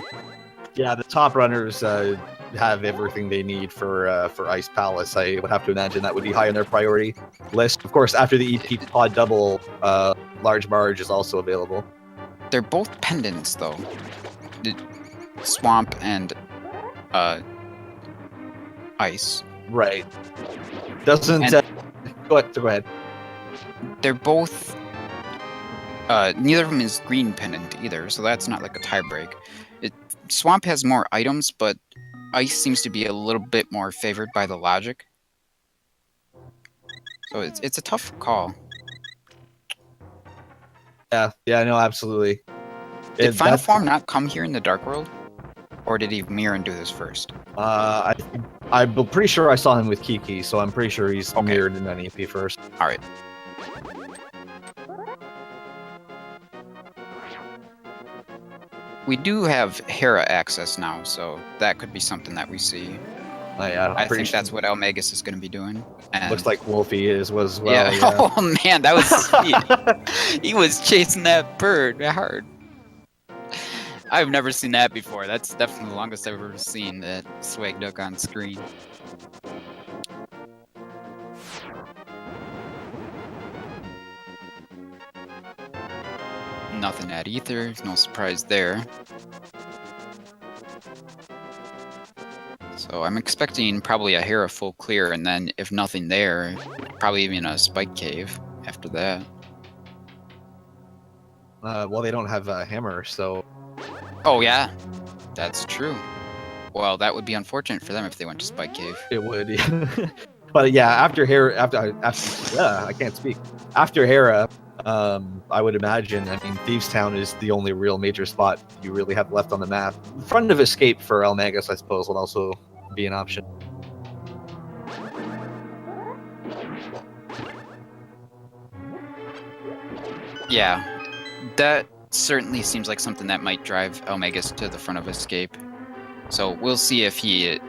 Yeah, the top runners have everything they need for Ice Palace. I would have to imagine that would be high on their priority list. Of course, after the EP pod double, Large Barge is also available. They're both pendants, though. The swamp and ice. Right. Doesn't... go ahead. They're both... neither of them is green pendant either, so that's not like a tie break. Swamp has more items, but ice seems to be a little bit more favored by the logic. So it's a tough call. Yeah, no, absolutely. Did Final Form not come here in the Dark World? Or did he mirror and do this first? I'm pretty sure I saw him with Kiki, so I'm pretty sure he's mirrored in an EP first. Alright. We do have Hera access now, so that could be something that we see. I think that's what eLmaGus is going to be doing. And looks like Wulfy was well. Yeah. Oh man, that was sweet. He was chasing that bird hard. I've never seen that before. That's definitely the longest I've ever seen that swag duck on screen. Nothing at Ether, no surprise there. So I'm expecting probably a Hera full clear, and then if nothing there, probably even a Spike Cave after that. Well, they don't have a hammer, so... Oh yeah, that's true. Well, that would be unfortunate for them if they went to Spike Cave. It would, yeah. But yeah, after Hera, I can't speak. After Hera, I would imagine, I mean, Thieves Town is the only real major spot you really have left on the map. Front of Escape for eLmaGus, I suppose, will also be an option. Yeah, that certainly seems like something that might drive eLmaGus to the front of Escape. So we'll see if he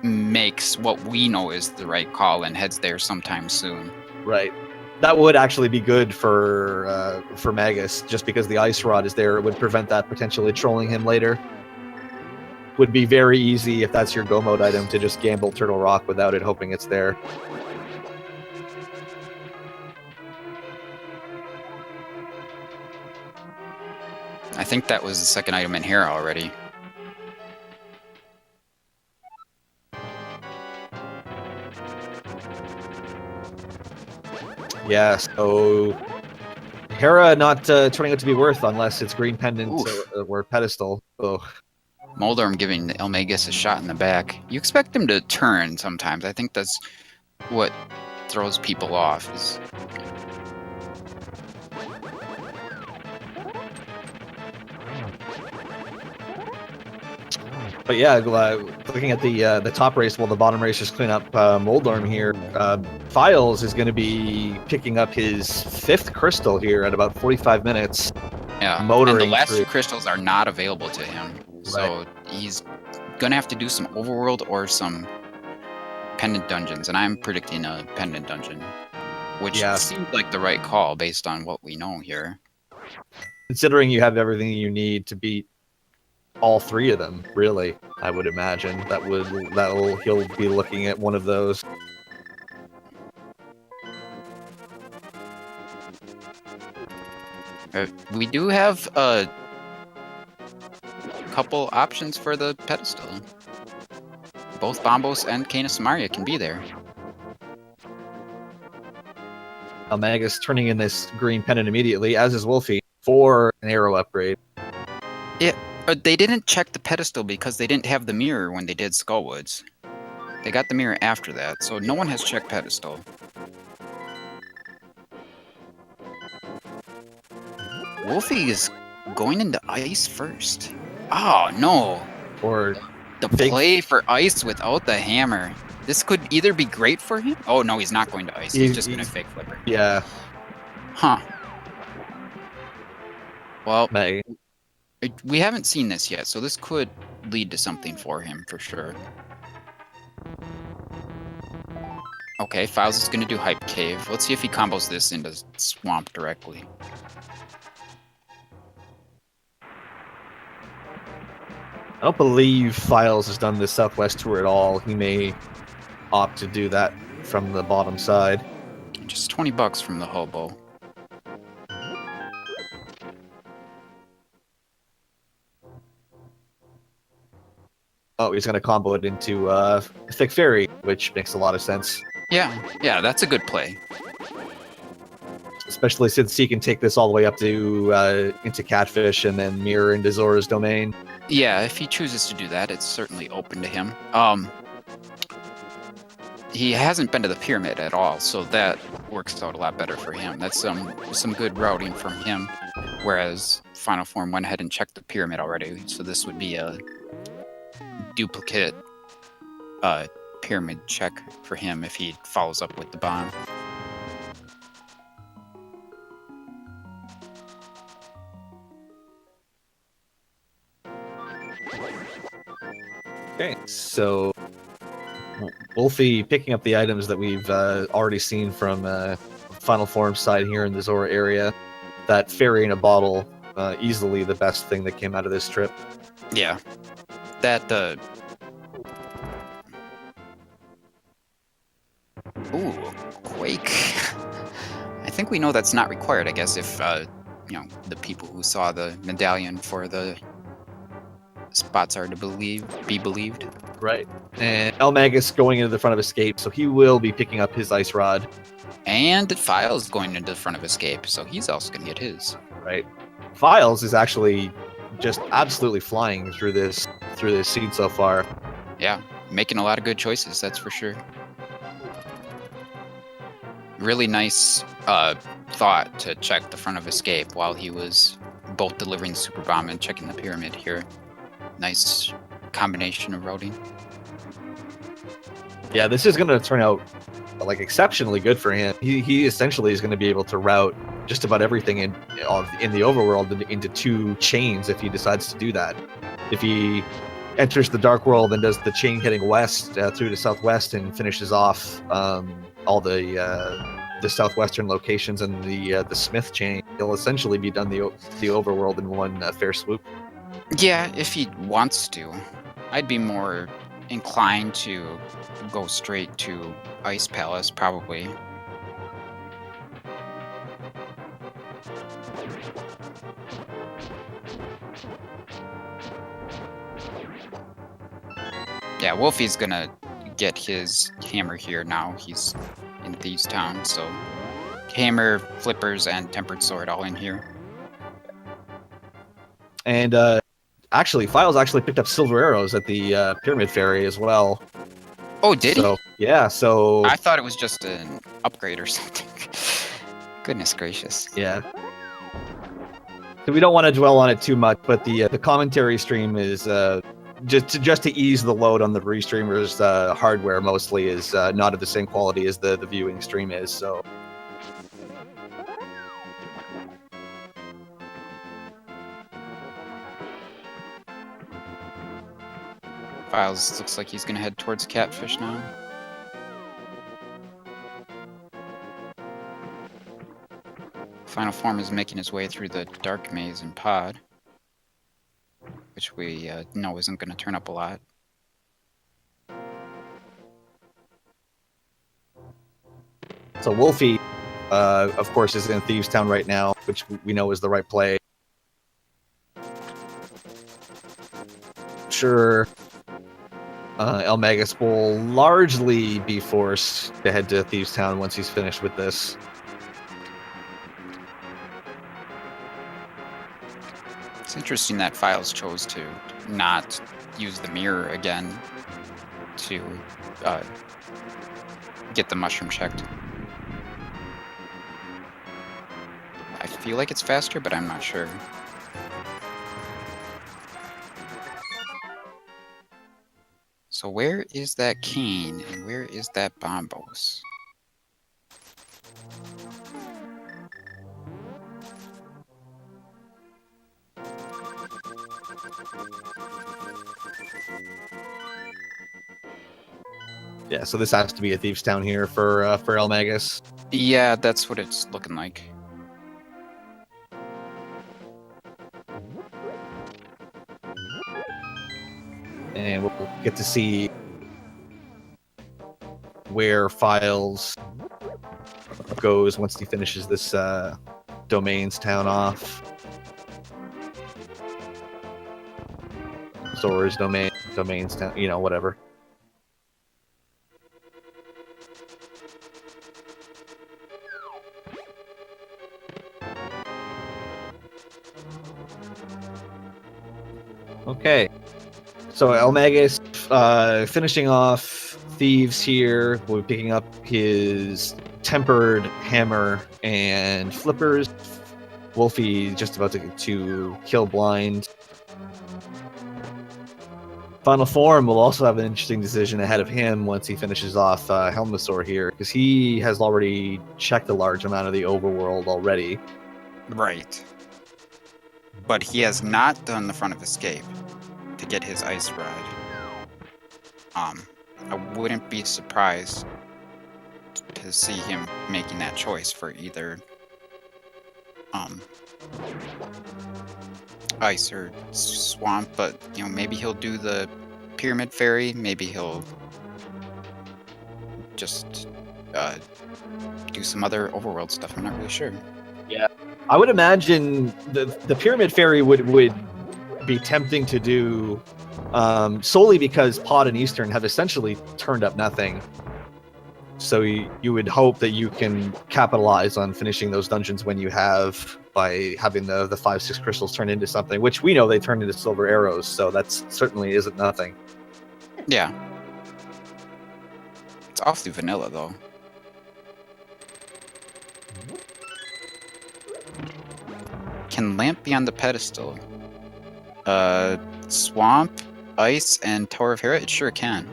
makes what we know is the right call and heads there sometime soon. Right. That would actually be good for Magus, just because the Ice Rod is there. It would prevent that potentially trolling him later. Would be very easy, if that's your go mode item, to just gamble Turtle Rock without it, hoping it's there. I think that was the second item in Hera already. Yeah, so Hera not turning out to be worth unless it's green pendant or pedestal. Oh. Moldorm giving eLmaGus a shot in the back. You expect him to turn sometimes. I think that's what throws people off. But yeah, looking at the top race, while the bottom racers clean up Moldorm here, Philes is going to be picking up his 5th crystal here at about 45 minutes. Yeah, motoring and the last 2 crystals are not available to him. So he's going to have to do some overworld or some pendant dungeons. And I'm predicting a pendant dungeon, which seems like the right call based on what we know here. Considering you have everything you need to beat all 3 of them, really, I would imagine he'll be looking at one of those. We do have a couple options for the pedestal. Both Bombos and Canis Maria can be there. eLmaGus turning in this green pendant immediately, as is Wulfy, for an arrow upgrade. Yeah, They didn't check the pedestal because they didn't have the mirror when they did Skullwoods. They got the mirror after that, so no one has checked pedestal. Wulfy is going into ice first. Oh, no. Or The play for ice without the hammer. This could either be great for him. Oh, no, he's not going to ice. He's just going to fake flipper. Yeah. Huh. Well, May. we haven't seen this yet, so this could lead to something for him for sure. Okay, Philes is going to do Hype Cave. Let's see if he combos this into Swamp directly. I don't believe Philes has done this Southwest tour at all. He may opt to do that from the bottom side. Just $20 from the hobo. Oh, he's going to combo it into Thick Fairy, which makes a lot of sense. Yeah, that's a good play. Especially since he can take this all the way up to into Catfish and then mirror into Zora's domain. Yeah, if he chooses to do that, it's certainly open to him. He hasn't been to the pyramid at all, so that works out a lot better for him. That's some good routing from him, whereas Final Form went ahead and checked the pyramid already, so this would be a duplicate pyramid check for him if he follows up with the bomb. Okay, so Wulfy picking up the items that we've already seen from Final Form side here in the Zora area. That fairy in a bottle, easily the best thing that came out of this trip. Yeah, that ooh, Quake. I think we know that's not required. I guess if you know, the people who saw the medallion for the spots are to be believed. Right. And eLmaGus going into the front of Escape, so he will be picking up his Ice Rod. And Philes going into the front of Escape, so he's also going to get his. Right. Philes is actually just absolutely flying through this seed so far. Yeah, making a lot of good choices, that's for sure. Really nice thought to check the front of Escape while he was both delivering the super bomb and checking the pyramid here. Nice combination of routing. Yeah, this is going to turn out like exceptionally good for him. He essentially is going to be able to route just about everything in the overworld into 2 chains if he decides to do that. If he enters the dark world and does the chain heading west through to southwest and finishes off all the southwestern locations and the Smith chain, he'll essentially be done the overworld in one fair swoop. Yeah, if he wants to. I'd be more inclined to go straight to Ice Palace, probably. Yeah, Wulfy's gonna get his hammer here now. He's in Thieves Town, so hammer, flippers, and tempered sword all in here. And actually, Philes actually picked up silver arrows at the Pyramid Ferry as well. Oh, did he? Yeah, so... I thought it was just an upgrade or something. Goodness gracious. Yeah. So we don't want to dwell on it too much, but the commentary stream is just to ease the load on the restreamers' hardware mostly is not of the same quality as the viewing stream is, so... Philes looks like he's gonna head towards Catfish now. Final Form is making his way through the Dark Maze and Pod, which we know isn't gonna turn up a lot. So Wulfy, of course, is in Thieves Town right now, which we know is the right play. Sure. eLmaGus will largely be forced to head to Thieves Town once he's finished with this. It's interesting that Philes chose to not use the mirror again to get the mushroom checked. I feel like it's faster, but I'm not sure. So where is that cane and where is that Bombos? Yeah, so this has to be a Thieves Town here for eLmaGus. Yeah, that's what it's looking like. And we'll get to see where Philes goes once he finishes this Domains Town off. Storage Domains Town, you know, whatever. Okay, so eLmaGus finishing off Thieves here. We're picking up his Tempered Hammer and Flippers. Wulfy just about to kill Blind. Final Form will also have an interesting decision ahead of him once he finishes off Helmasaur here, because he has already checked a large amount of the overworld already. Right. But he has not done the front of escape to get his ice rod. I wouldn't be surprised to see him making that choice for either ice or swamp, but you know, maybe he'll do the pyramid fairy, maybe he'll just do some other overworld stuff. I'm not really sure. Yeah, I would imagine the pyramid fairy would be tempting to do solely because Pod and Eastern have essentially turned up nothing. So you would hope that you can capitalize on finishing those dungeons when you have, by having the 5-6 crystals turn into something, which we know they turn into silver arrows, so that's certainly isn't nothing. Yeah. It's awfully vanilla, though. Can Lamp be on the pedestal? Swamp, Ice, and Tower of Hera? It sure can.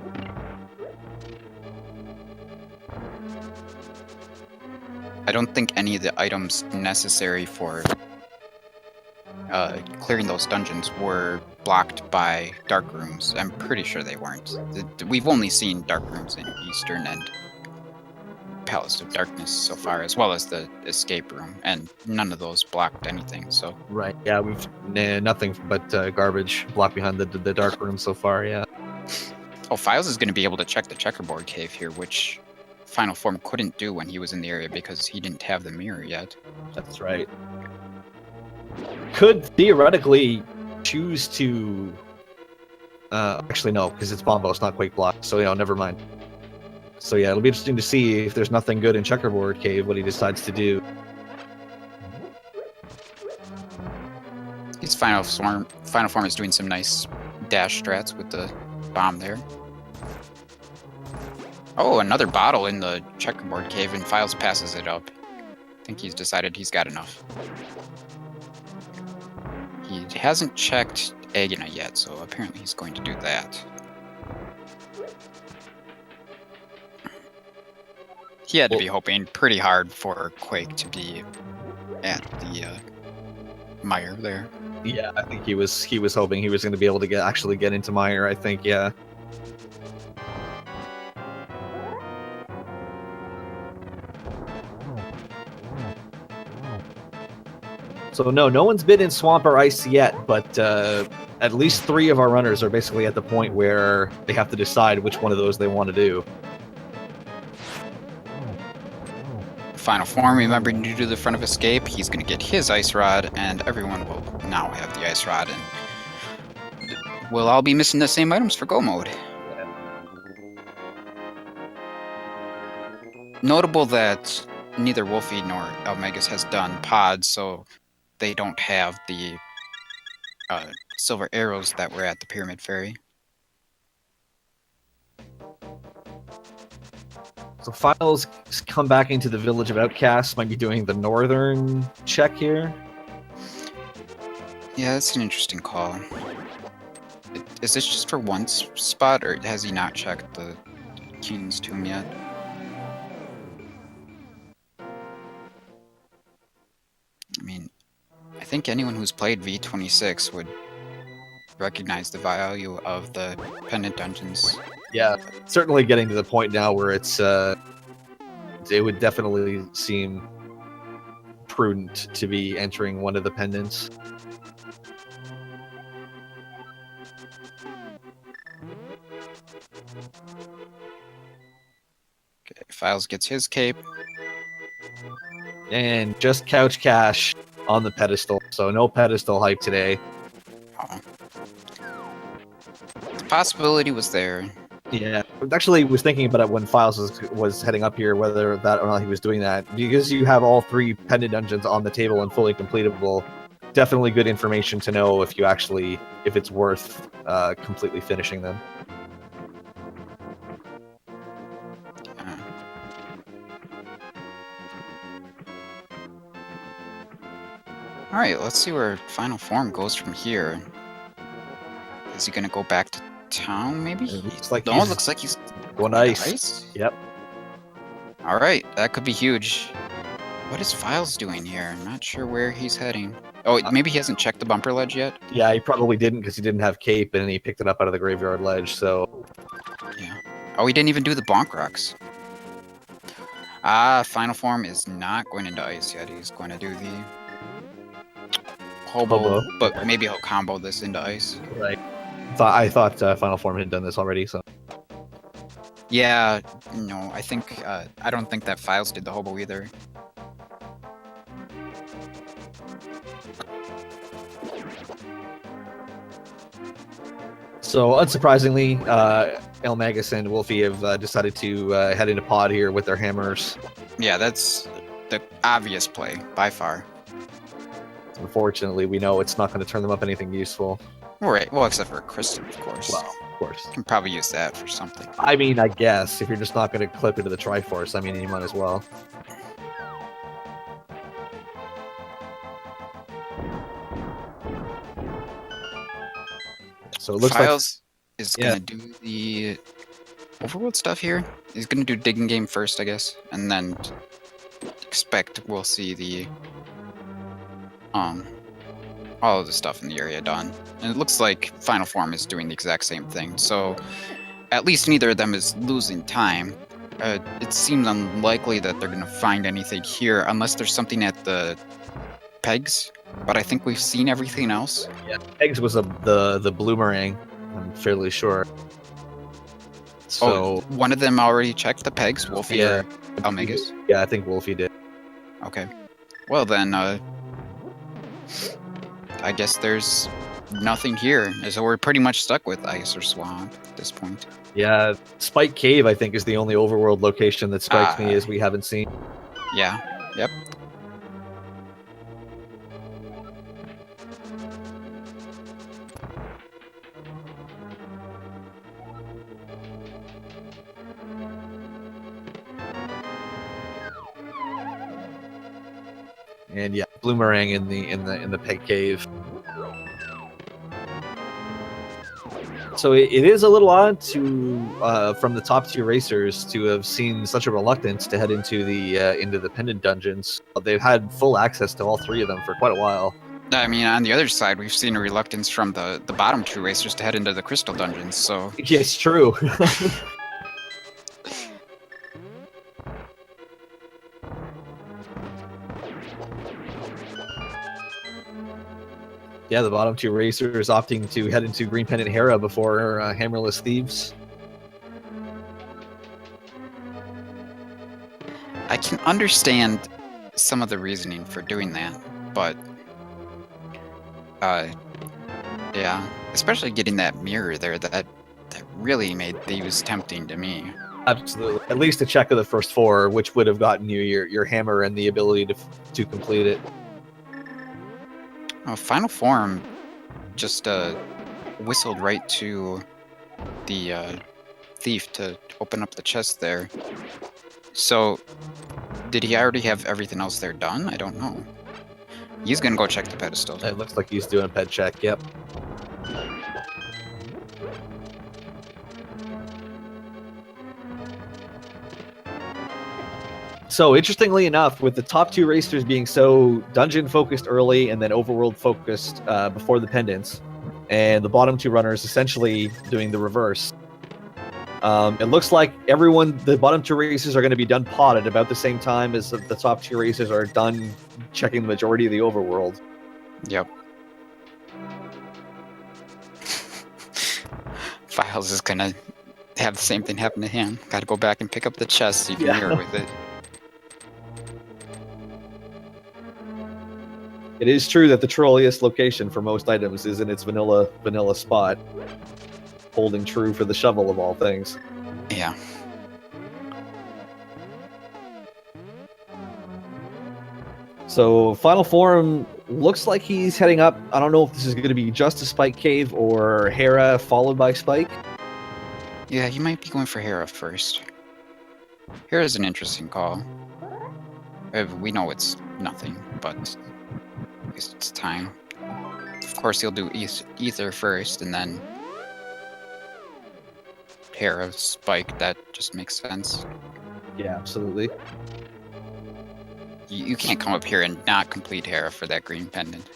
I don't think any of the items necessary for clearing those dungeons were blocked by dark rooms. I'm pretty sure they weren't. We've only seen dark rooms in Eastern and Palace of Darkness so far, as well as the escape room, and none of those blocked anything. So Right. Yeah, we've nothing but garbage blocked behind the dark room so far. Yeah. Oh, Philes is going to be able to check the checkerboard cave here, which Final Form couldn't do when he was in the area because he didn't have the mirror yet. That's right. Could theoretically choose to actually no, because it's Bombo, it's not Quake Block, so never mind. So yeah, it'll be interesting to see if there's nothing good in Checkerboard Cave, what he decides to do. His Final Form is doing some nice dash strats with the bomb there. Oh, another bottle in the checkerboard cave, and Philes passes it up. I think he's decided he's got enough. He hasn't checked Agina yet, so apparently he's going to do that. He had to be hoping pretty hard for Quake to be at the mire there. Yeah, I think he was hoping he was going to be able to actually get into mire. I think, yeah. So no one's been in Swamp or Ice yet, but at least 3 of our runners are basically at the point where they have to decide which one of those they want to do. Final Form, remembering to do the front of escape, he's going to get his Ice Rod, and everyone will now have the Ice Rod, and we'll all be missing the same items for Go Mode. Notable that neither Wulfy nor eLmaGus has done pods, so they don't have the silver arrows that were at the Pyramid Ferry. So Philes come back into the village of outcasts, might be doing the northern check here. Yeah, that's an interesting call. Is this just for one spot, or has he not checked the King's Tomb yet? I mean, I think anyone who's played V26 would recognize the value of the Pendant dungeons. Yeah, certainly getting to the point now where it's it would definitely seem prudent to be entering one of the pendants. Okay, Philes gets his cape. And just couch cash on the pedestal, so no pedestal hype today. Oh. The possibility was there. Yeah, actually was thinking about it when Philes was heading up here, whether that or not he was doing that. Because you have all 3 pendant dungeons on the table and fully completable, definitely good information to know if it's worth completely finishing them. Alright, let's see where Final Form goes from here. Is he gonna go back to town, maybe? It looks like he's going ice. Yep. Alright, that could be huge. What is Philes doing here? I'm not sure where he's heading. Oh, maybe he hasn't checked the bumper ledge yet? Yeah, he probably didn't because he didn't have cape and he picked it up out of the graveyard ledge, so... Yeah. Oh, he didn't even do the bonk rocks. Ah, Final Form is not going into ice yet. He's going to do the hobo, but maybe he'll combo this into ice. Right. I thought Final Form had done this already, so... Yeah, no, I think, I don't think that Philes did the hobo either. So, unsurprisingly, eLmaGus and Wulfy have decided to head into pod here with their hammers. Yeah, that's the obvious play, by far. Unfortunately, we know it's not going to turn them up anything useful. Right, well, except for a crystal, of course. Well, of course. Can probably use that for something. I mean, I guess, if you're just not going to clip into the Triforce, I mean, you might as well. So it looks Philes is gonna do the overworld stuff here. He's gonna do digging game first, I guess, and then expect we'll see the all of the stuff in the area done. And it looks like Final Form is doing the exact same thing. So at least neither of them is losing time. It seems unlikely that they're gonna find anything here unless there's something at the pegs. But I think we've seen everything else. Yeah, pegs was the bloomerang, I'm fairly sure. So one of them already checked the pegs, Wulfy or eLmaGus? Yeah, I think Wulfy did. Okay. Well then, I guess there's nothing here. So we're pretty much stuck with ice or swamp at this point. Yeah, Spike Cave, I think, is the only overworld location that strikes me as we haven't seen. Yeah, yep. And yeah, bloomerang in the peg cave. So it is a little odd to from the top tier racers to have seen such a reluctance to head into the pendant dungeons. They've had full access to all 3 of them for quite a while. I mean, on the other side, we've seen a reluctance from the bottom 2 racers to head into the crystal dungeons. So yeah, it's true. Yeah, the bottom 2 racers opting to head into Green Pendant Hera before Hammerless Thieves. I can understand some of the reasoning for doing that, but yeah, especially getting that mirror there, that really made Thieves tempting to me. Absolutely, at least a check of the first 4, which would have gotten you your hammer and the ability to complete it. Final Form just whistled right to the thief to open up the chest there. So, did he already have everything else there done? I don't know. He's gonna go check the pedestal. It looks like he's doing a ped check, yep. So, interestingly enough, with the top 2 racers being so dungeon-focused early and then overworld-focused before the pendants, and the bottom 2 runners essentially doing the reverse, it looks like the bottom 2 racers are going to be done potted about the same time as the top 2 racers are done checking the majority of the overworld. Yep. Philes is gonna have the same thing happen to him. Gotta go back and pick up the chest so you can mirror with it. It is true that the trolliest location for most items is in its vanilla spot, holding true for the shovel of all things. Yeah. So final form looks like he's heading up. I don't know if this is going to be just a Spike Cave or Hera followed by Spike. Yeah, he might be going for Hera first. Hera's an interesting call. We know it's nothing, but at least it's time. Of course, he'll do Ether first, and then Hera, Spike. That just makes sense. Yeah, absolutely. You can't come up here and not complete Hera for that green pendant.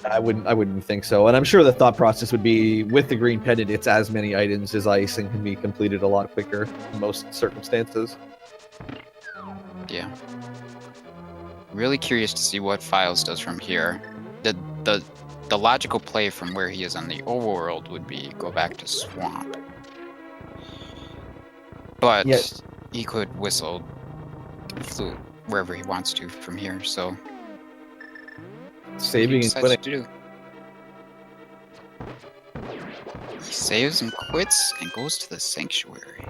I wouldn't think so. And I'm sure the thought process would be with the green pendant, it's as many items as ice and can be completed a lot quicker in most circumstances. Yeah. Really curious to see what Philes does from here. The logical play from where he is on the overworld would be go back to Swamp. But Yes. he could whistle flute wherever he wants to from here, so Saving and quitting. to do. He saves and quits and goes to the sanctuary.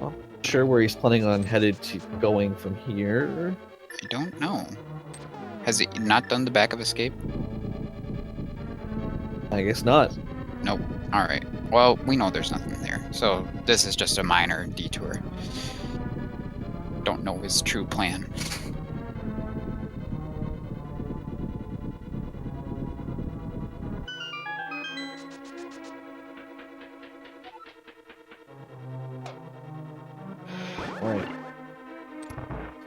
Not sure where he's planning on going from here. I don't know. Has he not done the back of escape? I guess not. Nope. Alright. Well, we know there's nothing there, so this is just a minor detour. Don't know his true plan. Alright.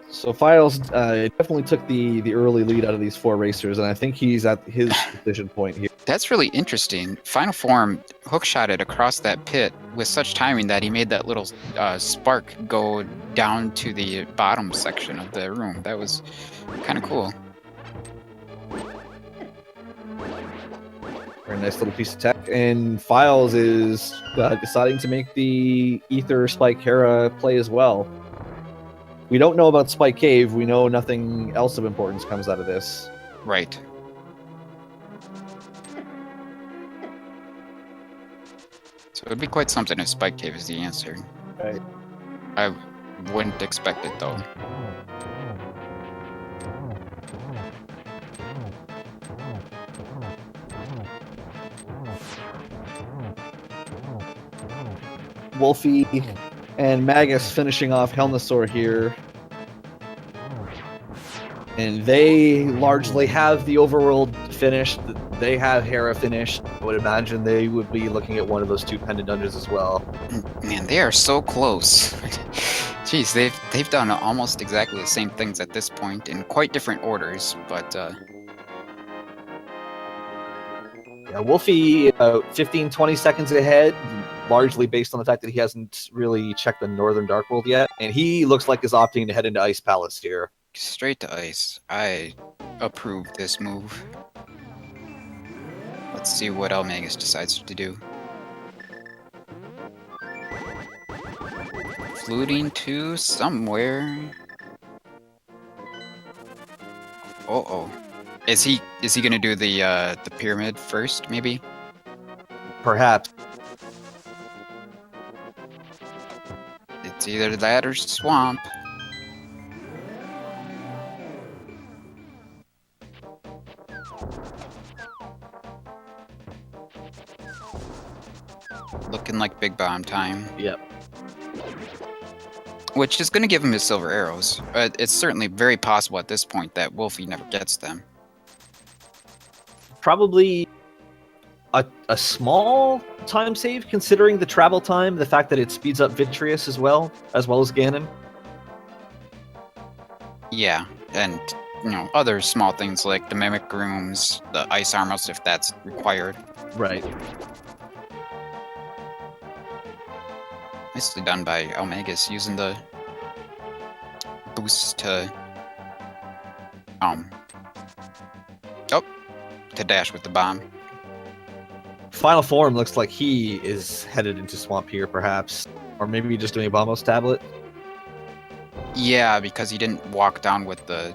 So Philes definitely took the early lead out of these 4 racers, and I think he's at his decision point here. That's really interesting. Final Form hookshotted across that pit with such timing that he made that little spark go down to the bottom section of the room. That was kind of cool. Very nice little piece of tech. And Philes is deciding to make the Ether Spike Hera play as well. We don't know about Spike Cave. We know nothing else of importance comes out of this. Right. So it would be quite something if Spike Cave is the answer. Right. I wouldn't expect it, though. Wulfy and Magus finishing off Helnosaur here. And they largely have the overworld finished. They have Hera finished. I would imagine they would be looking at one of those 2 pendant dungeons as well. Man, they are so close. Jeez, they've done almost exactly the same things at this point in quite different orders, but Yeah, Wulfy about 15-20 seconds ahead, largely based on the fact that he hasn't really checked the Northern Dark World yet, and he looks like is opting to head into Ice Palace here. straight to ice. I approve this move. Let's see what eLmaGus decides to do. Fluting to somewhere. Uh-oh. Is he gonna do the pyramid first, maybe? Perhaps. It's either that or swamp. looking like big bomb time. Yep. Which is going to give him his silver arrows. It's certainly very possible at this point that Wulfy never gets them. Probably a small time save, considering the travel time, the fact that it speeds up Vitreous as well as Ganon. Yeah, and other small things like the Mimic Rooms, the Ice Armors if that's required. Right. Nicely done by eLmaGus using the boost to dash with the bomb. Final Form looks like he is headed into Swamp here, perhaps. Or maybe just doing a Bombos tablet. Yeah, because he didn't walk down with the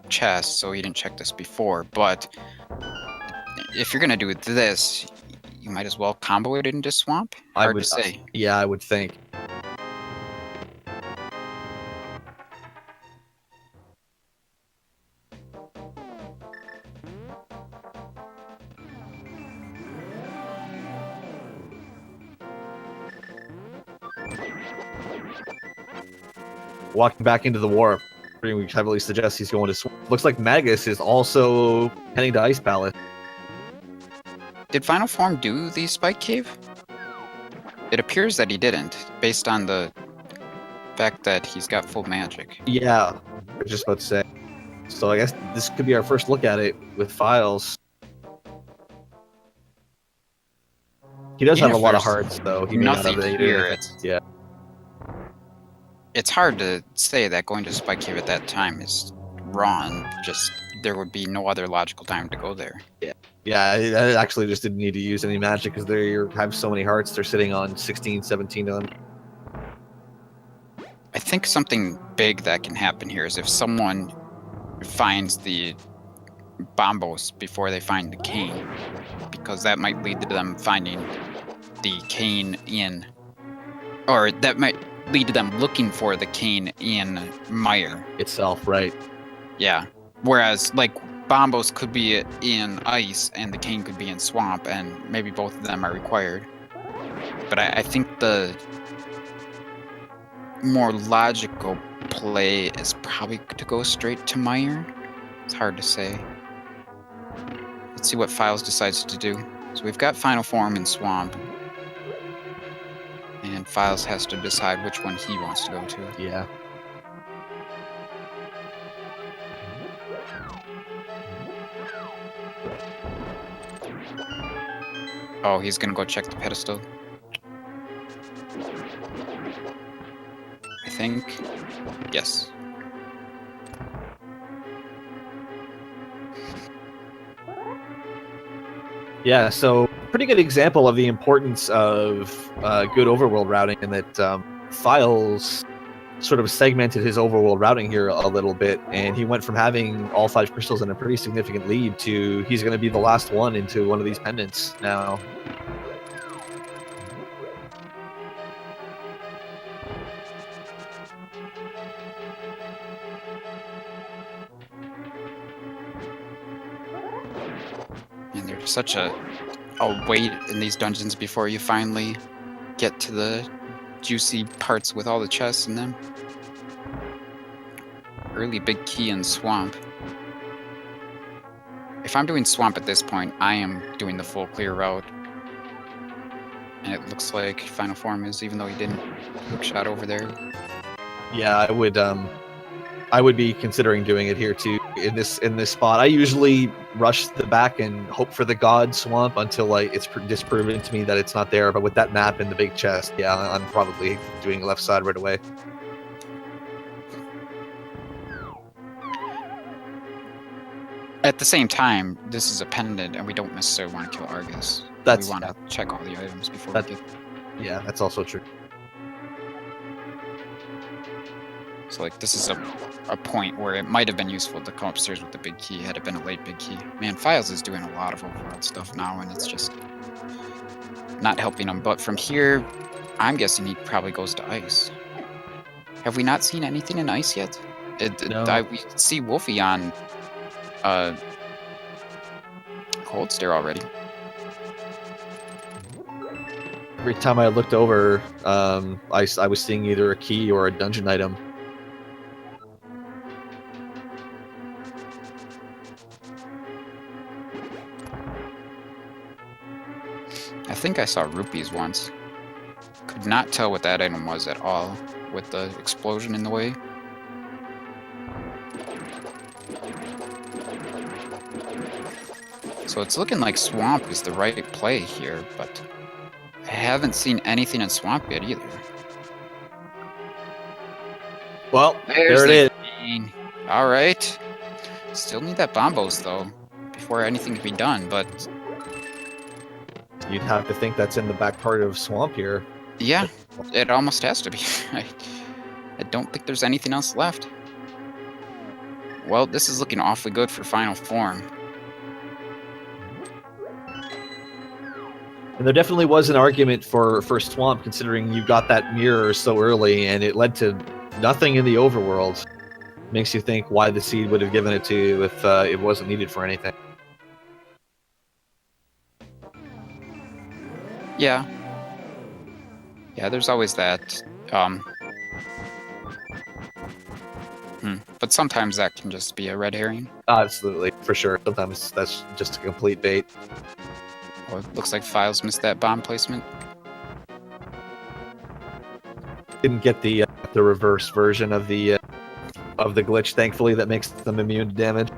chest, so he didn't check this before. But if you're gonna do this, you might as well combo it into Swamp. Hard to say. Yeah, I would think. Walking back into the warp, which heavily suggests he's going to Swamp. Looks like Magus is also heading to Ice Palace. Did Final Form do the Spike Cave? It appears that he didn't, based on the fact that he's got full magic. Yeah, I was just about to say. So I guess this could be our first look at it with Philes. He does have a lot of hearts, though. He may not have here. Yeah. It's hard to say that going to Spike Cave at that time is wrong. Just there would be no other logical time to go there. Yeah, I actually just didn't need to use any magic because they have so many hearts. They're sitting on 16, 17 of them. I think something big that can happen here is if someone finds the Bombos before they find the cane, because that might lead to them finding the cane or that might lead to them looking for the cane in Mire itself, right? Yeah. Whereas, like, Bombos could be in Ice and the cane could be in Swamp, and maybe both of them are required. But I think the more logical play is probably to go straight to Mire. It's hard to say. Let's see what Philes decides to do. So we've got Final Form in Swamp. And Philes has to decide which one he wants to go to. Yeah. Oh, he's gonna go check the pedestal. I think. Yes. Yeah, so pretty good example of the importance of good overworld routing, and that Philes sort of segmented his overworld routing here a little bit, and he went from having all 5 crystals in a pretty significant lead to he's going to be the last one into one of these pendants now. And there's such a wait in these dungeons before you finally get to the juicy parts with all the chests in them. Early big key in Swamp. If I'm doing Swamp at this point, I am doing the full clear route. And it looks like Final Form is, even though he didn't hookshot over there. Yeah, I would be considering doing it here too in this spot. I usually rush the back and hope for the God Swamp until it's disproven to me that it's not there. But with that map and the big chest, yeah, I'm probably doing left side right away. At the same time, this is a pendant, and we don't necessarily want to kill Argus. We want to check all the items before we get. Yeah, that's also true. So this is a point where it might have been useful to come upstairs with the big key had it been a late big key. Man, Philes is doing a lot of overworld stuff now, and it's just not helping him. But from here, I'm guessing he probably goes to Ice. Have we not seen anything in Ice yet? No. We see Wulfy on Cold Stare already. Every time I looked over, I was seeing either a key or a dungeon item. I think I saw rupees once. Could not tell what that item was at all, with the explosion in the way. So it's looking like Swamp is the right play here, but I haven't seen anything in Swamp yet either. Well, There's there it is. All right. Still need that bombos though, before anything can be done, but you'd have to think that's in the back part of Swamp here. yeah, it almost has to be. I don't think there's anything else left. Well, this is looking awfully good for Final Form. And there definitely was an argument for Swamp, considering you got that mirror so early, and it led to nothing in the overworld. Makes you think why the seed would have given it to you if it wasn't needed for anything. Yeah. Yeah, there's always that. But sometimes that can just be a red herring. Absolutely, for sure. Sometimes that's just a complete bait. Oh, it looks like Philes missed that bomb placement. Didn't get the reverse version of the glitch, thankfully, that makes them immune to damage.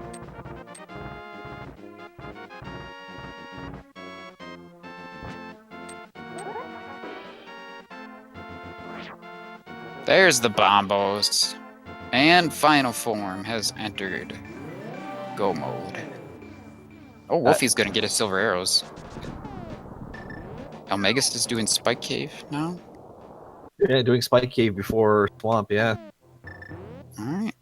There's the bombos. And Final Form has entered go mode. Oh, Wolfie's gonna get his silver arrows. eLmaGus is doing Spike Cave now? Yeah, doing Spike Cave before Swamp, yeah. Alright.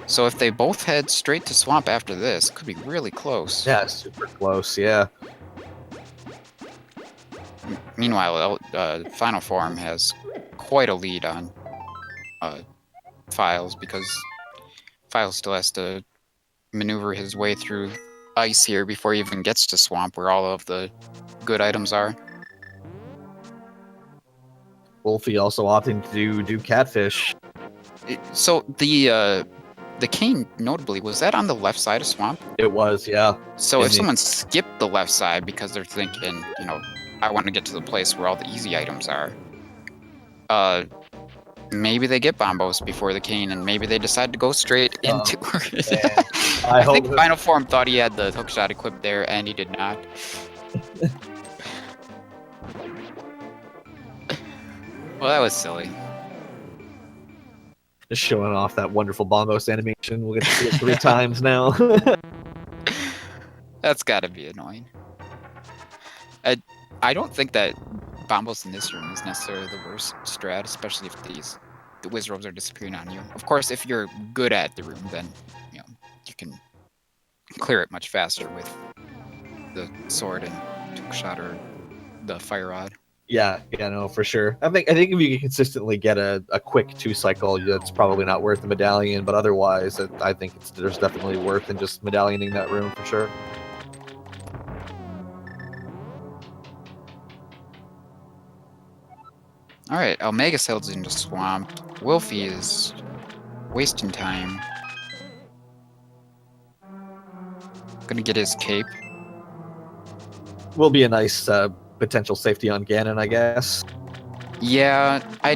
So if they both head straight to Swamp after this, could be really close. Yeah, super close, yeah. Meanwhile, Final Form has quite a lead on Philes, because Philes still has to maneuver his way through ice here before he even gets to Swamp, where all of the good items are. Wolfie also opting to do Catfish. So the cane, notably, was that on the left side of Swamp? It was, yeah. So if someone skipped the left side because they're thinking, you know, I want to get to the place where all the easy items are, maybe they get bombos before the cane, and maybe they decide to go straight into it. I think Final Form thought he had the hookshot equipped there, and he did not. Well, that was silly. Just showing off that wonderful bombos animation. We'll get to see it 3 times now. That's gotta be annoying. I don't think that bombos in this room is necessarily the worst strat, especially if the whiz robes are disappearing on you. Of course, if you're good at the room, then you can clear it much faster with the sword and hookshot or the fire rod. Yeah, no, for sure. I think if you can consistently get a quick 2-cycle, it's probably not worth the medallion. But otherwise, I think there's definitely worth in just medallioning that room for sure. All right, eLmaGus heads into Swamp. Wolfie is wasting time. Gonna get his cape. Will be a nice potential safety on Ganon, I guess. Yeah, I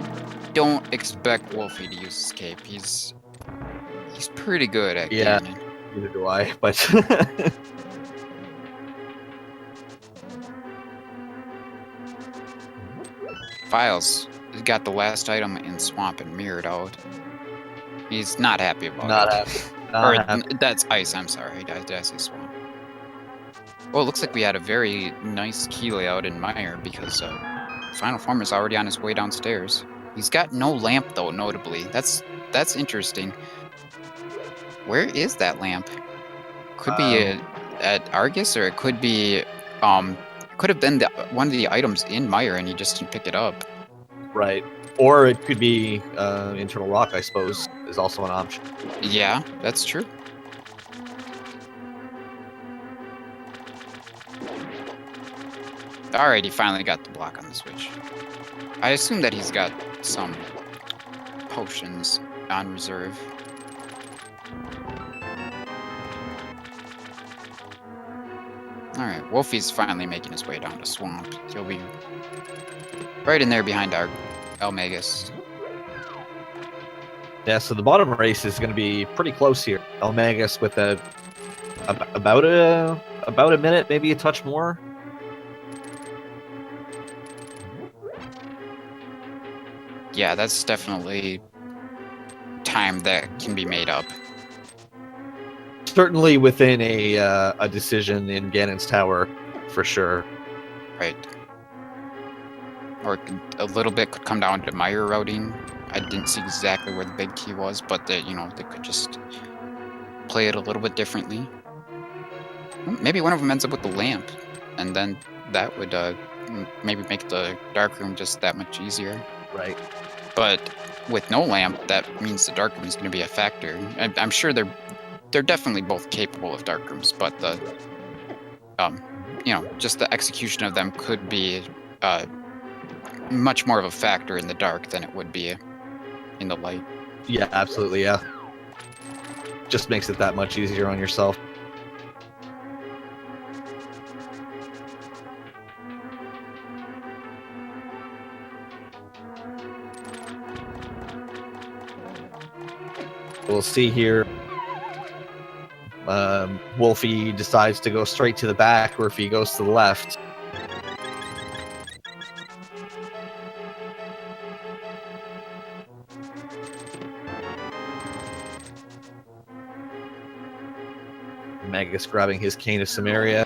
don't expect Wolfie to use his cape. He's pretty good at Ganon. Neither do I, but Philes got the last item in Swamp and mirrored out. He's not happy about it. Not happy. That's ice, I'm sorry. Did I say Swamp? Well, it looks like we had a very nice key layout in Mire, because Final Form is already on his way downstairs. He's got no lamp, though, notably. That's interesting. Where is that lamp? Could be at Argus, or it could be could have been one of the items in Mire and he just didn't pick it up. Right. Or it could be internal rock, I suppose, is also an option. Yeah, that's true. Alright, he finally got the block on the switch. I assume that he's got some potions on reserve. Alright, Wolfie's finally making his way down to Swamp. He'll be right in there behind our eLmaGus. Yeah, so the bottom race is going to be pretty close here. eLmaGus with about a minute, maybe a touch more. Yeah, that's definitely time that can be made up. Certainly within a decision in Ganon's Tower, for sure. Right. Or a little bit could come down to Mire routing. I didn't see exactly where the big key was, but they could just play it a little bit differently. Maybe one of them ends up with the lamp, and then that would maybe make the dark room just that much easier. Right. But with no lamp, that means the dark room is going to be a factor. I'm sure they're definitely both capable of dark rooms, but the just the execution of them could be much more of a factor in the dark than it would be in the light. Yeah, absolutely. Yeah, just makes it that much easier on yourself. We'll see here. Wolfie decides to go straight to the back, or if he goes to the left. Magus grabbing his cane of Samaria.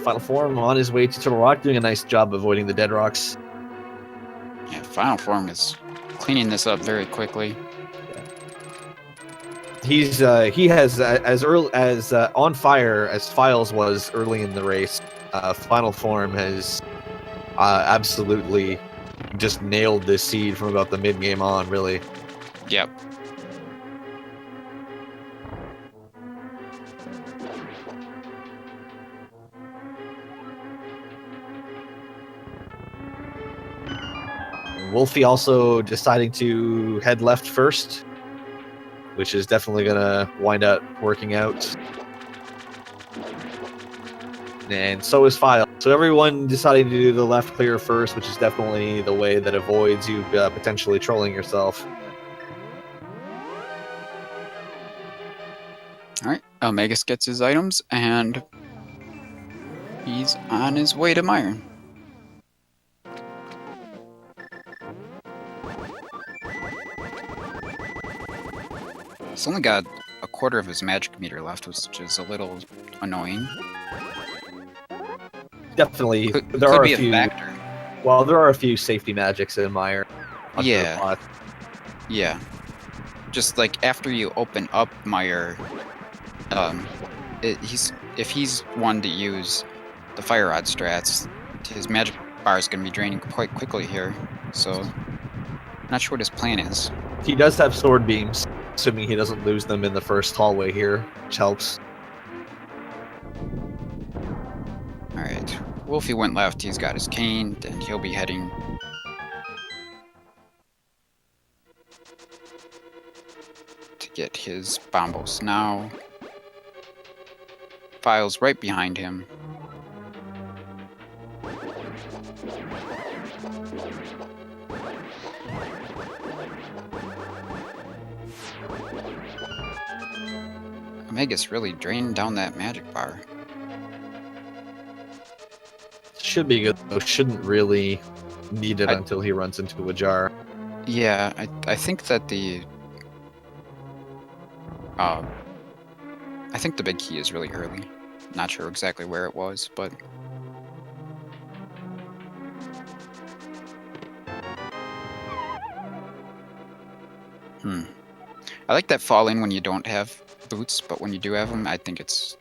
Final Form on his way to Turtle Rock, doing a nice job avoiding the dead rocks. Yeah, Final Form is cleaning this up very quickly. He has as early as on fire as Philes was early in the race. Final Form has absolutely just nailed this seed from about the mid game on. Really. Yep. Wolfie also deciding to head left first, which is definitely going to wind up working out. And so is Philes. So everyone deciding to do the left clear first, which is definitely the way that avoids you potentially trolling yourself. Alright, eLmaGus gets his items, and he's on his way to Mire. He's only got a quarter of his magic meter left, which is a little annoying. Definitely, There are a few. Factor. Well, there are a few safety magics in Mire. Yeah. Yeah. Just like after you open up Mire, if he's one to use the fire rod strats, his magic bar is going to be draining quite quickly here. So, not sure what his plan is. He does have sword beams, assuming he doesn't lose them in the first hallway here, which helps. Alright, Wolfie went left, he's got his cane, and he'll be heading to get his bombos now. Philes right behind him. eLmaGus really drained down that magic bar. Should be good, though. Shouldn't really need it until he runs into a jar. Yeah, I think that I think the big key is really early. Not sure exactly where it was, but I like that falling when you don't have boots, but when you do have them, I think it's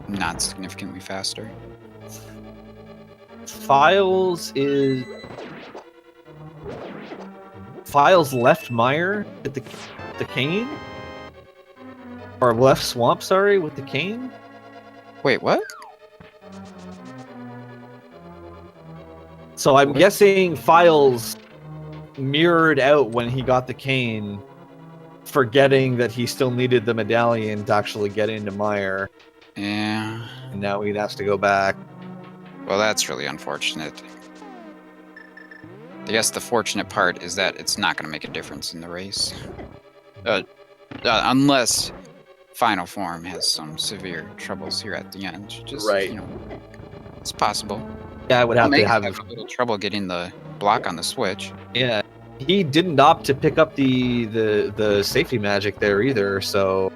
not significantly faster. Philes left Mire at the cane? Or left Swamp, sorry, with the cane? Wait, what? So I'm guessing Philes mirrored out when he got the cane, forgetting that he still needed the medallion to actually get into Mire. Yeah. And now he has to go back. Well, that's really unfortunate. I guess the fortunate part is that it's not going to make a difference in the race. Unless Final Form has some severe troubles here at the end. Just, Right. you know, it's possible. Yeah, I would have to have a little trouble getting the block on the switch. Yeah, he didn't opt to pick up the safety magic there either. So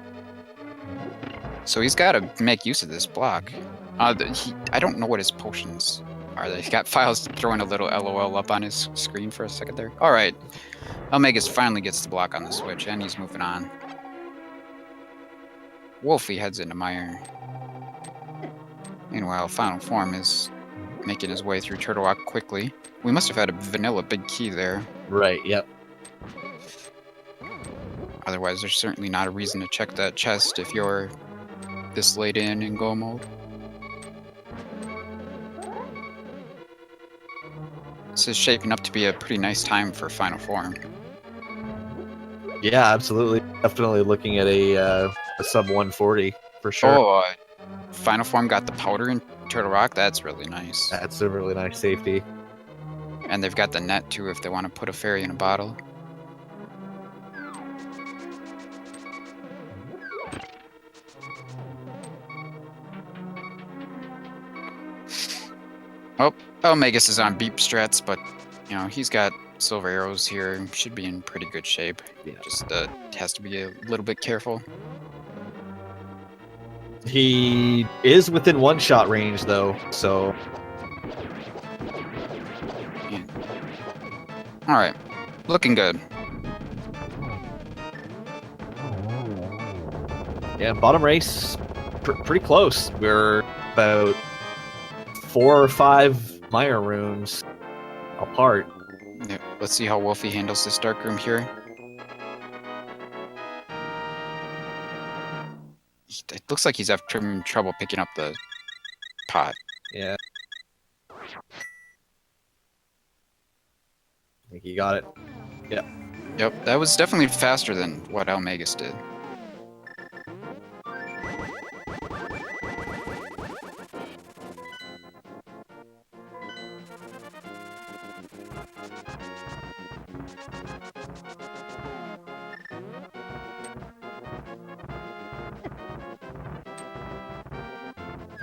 he's got to make use of this block. I don't know what his potions are. He got Philes throwing a little LOL up on his screen for a second there. All right, eLmaGus finally gets the block on the switch, and he's moving on. Wulfy heads into Mire. Meanwhile, Final Form is making his way through Turtle Rock quickly. We must have had a vanilla big key there. Right, yep. Otherwise, there's certainly not a reason to check that chest if you're this late in go mode. This is shaping up to be a pretty nice time for Final Form. Yeah, absolutely. Definitely looking at a sub 140 for sure. Oh, Final Form got the powder in Turtle Rock. That's really nice. That's a really nice safety. And they've got the net too if they want to put a fairy in a bottle. Oh, eLmaGus is on beep strats, but you know he's got silver arrows here. Should be in pretty good shape. Yeah. Just has to be a little bit careful. He is within one-shot range though, so. Yeah. All right, looking good. Yeah, bottom race, pretty close. We're about 4 or 5 Mire runes apart. Yeah, let's see how Wulfy handles this dark room here. It looks like he's having trouble picking up the pot. Yeah. I think he got it. Yep. Yep, that was definitely faster than what eLmaGus did.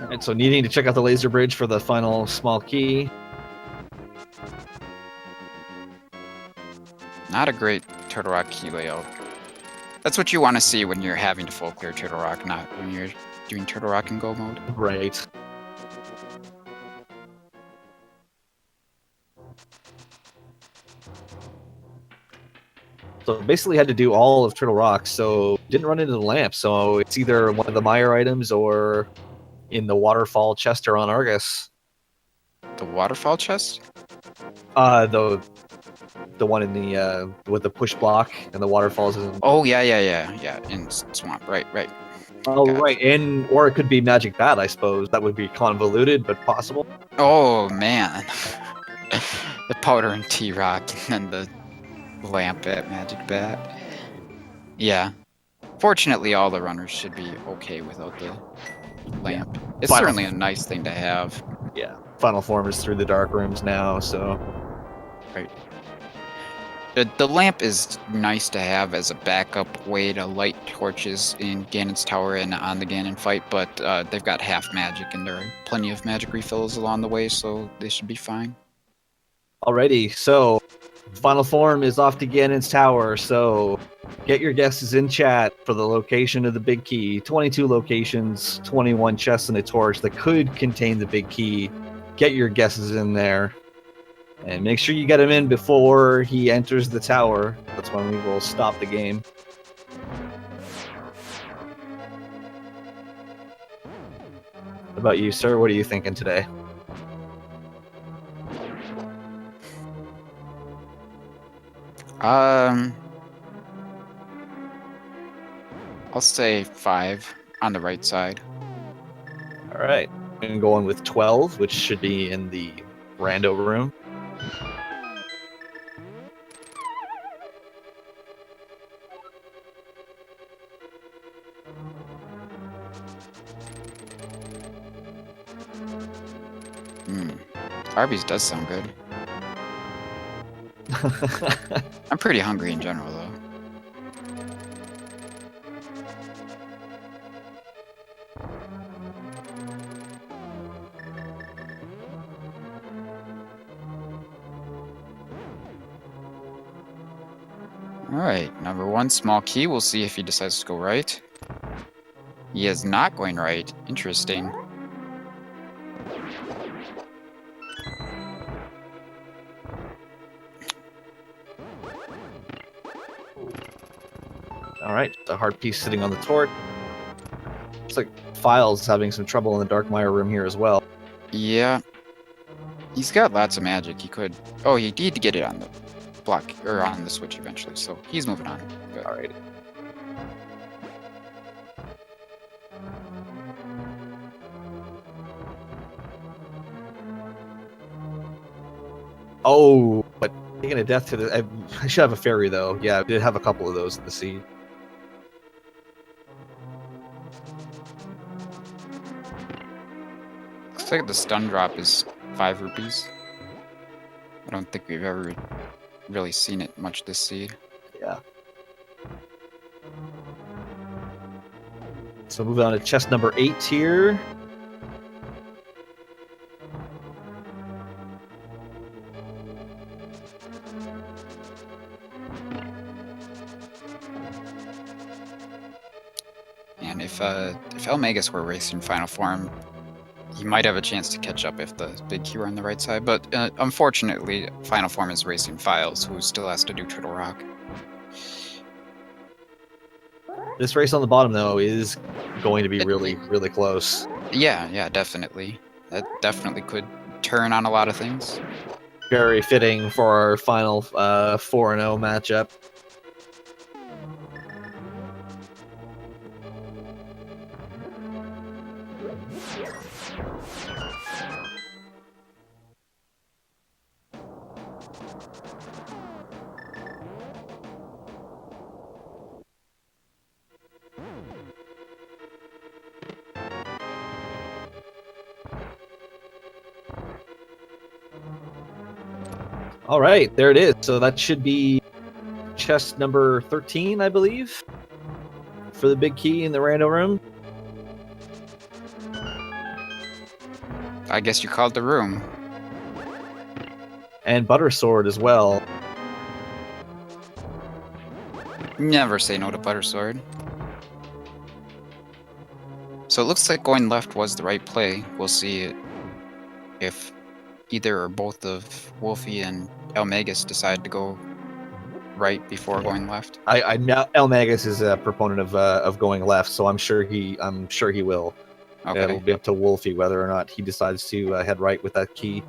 Alright, so needing to check out the laser bridge for the final small key. Not a great Turtle Rock key layout. That's what you want to see when you're having to full clear Turtle Rock, not when you're doing Turtle Rock in go mode. Right. So basically had to do all of Turtle Rock, so didn't run into the lamp, so it's either one of the Mire items or in the waterfall chest or on Argus. The waterfall chest? The one in the with the push block and the waterfalls. Oh yeah. In Swamp, right. Oh Got right, or it could be Magic Bat, I suppose. That would be convoluted, but possible. Oh man, the powder and T-Rock, and then the lamp at Magic Bat. Yeah. Fortunately, all the runners should be okay without the lamp. Yeah. It's certainly a nice thing to have. Yeah. Final Form is through the dark rooms now, so. Right. The lamp is nice to have as a backup way to light torches in Ganon's tower and on the Ganon fight, but they've got half magic and there are plenty of magic refills along the way, so they should be fine. Alrighty, so Final Form is off to Ganon's tower, so get your guesses in chat for the location of the big key. 22 locations, 21 chests and a torch that could contain the big key. Get your guesses in there. And make sure you get him in before he enters the tower. That's when we will stop the game. What about you, sir? What are you thinking today? I'll say 5 on the right side. All right. I'm going with 12, which should be in the rando room. Arby's does sound good. I'm pretty hungry in general, though. Alright, number 1, small key. We'll see if he decides to go right. He is not going right. Interesting. All right, the heart piece sitting on the torch. Looks like Philes having some trouble in the Dark Mire room here as well. Yeah. He's got lots of magic. He could... Oh, he need to get it on the block, or on the switch eventually, so he's moving on. Good. All right. Oh, but taking a death to the... I should have a fairy, though. Yeah, I did have a couple of those in the seed. Looks like the stun drop is 5 rupees. I don't think we've ever really seen it much this seed. Yeah. So moving on to chest number 8 here. And if eLmaGus were racing Final Form, he might have a chance to catch up if the big key were on the right side. But unfortunately, Final Form is racing Philes, who still has to do Turtle Rock. This race on the bottom, though, is going to be really, really close. Yeah, definitely. That definitely could turn on a lot of things. Very fitting for our final 4-0 matchup. All right, there it is. So that should be chest number 13, I believe, for the big key in the rando room. I guess you called the room. And butter sword as well. Never say no to butter sword. So it looks like going left was the right play. We'll see if either or both of Wulfy and eLmaGus decide to go right before going left. eLmaGus is a proponent of going left, so I'm sure he will. Okay. It'll be up to Wulfy whether or not he decides to head right with that key.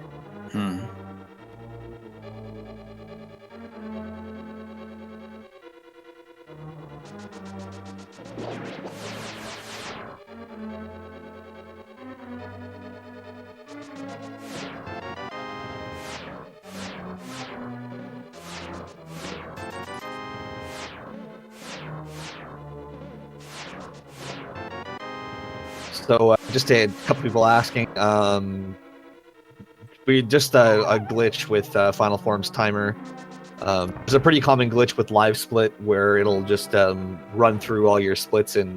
So just a couple people asking, we just a glitch with Final Form's timer. There's a pretty common glitch with live split where it'll just run through all your splits and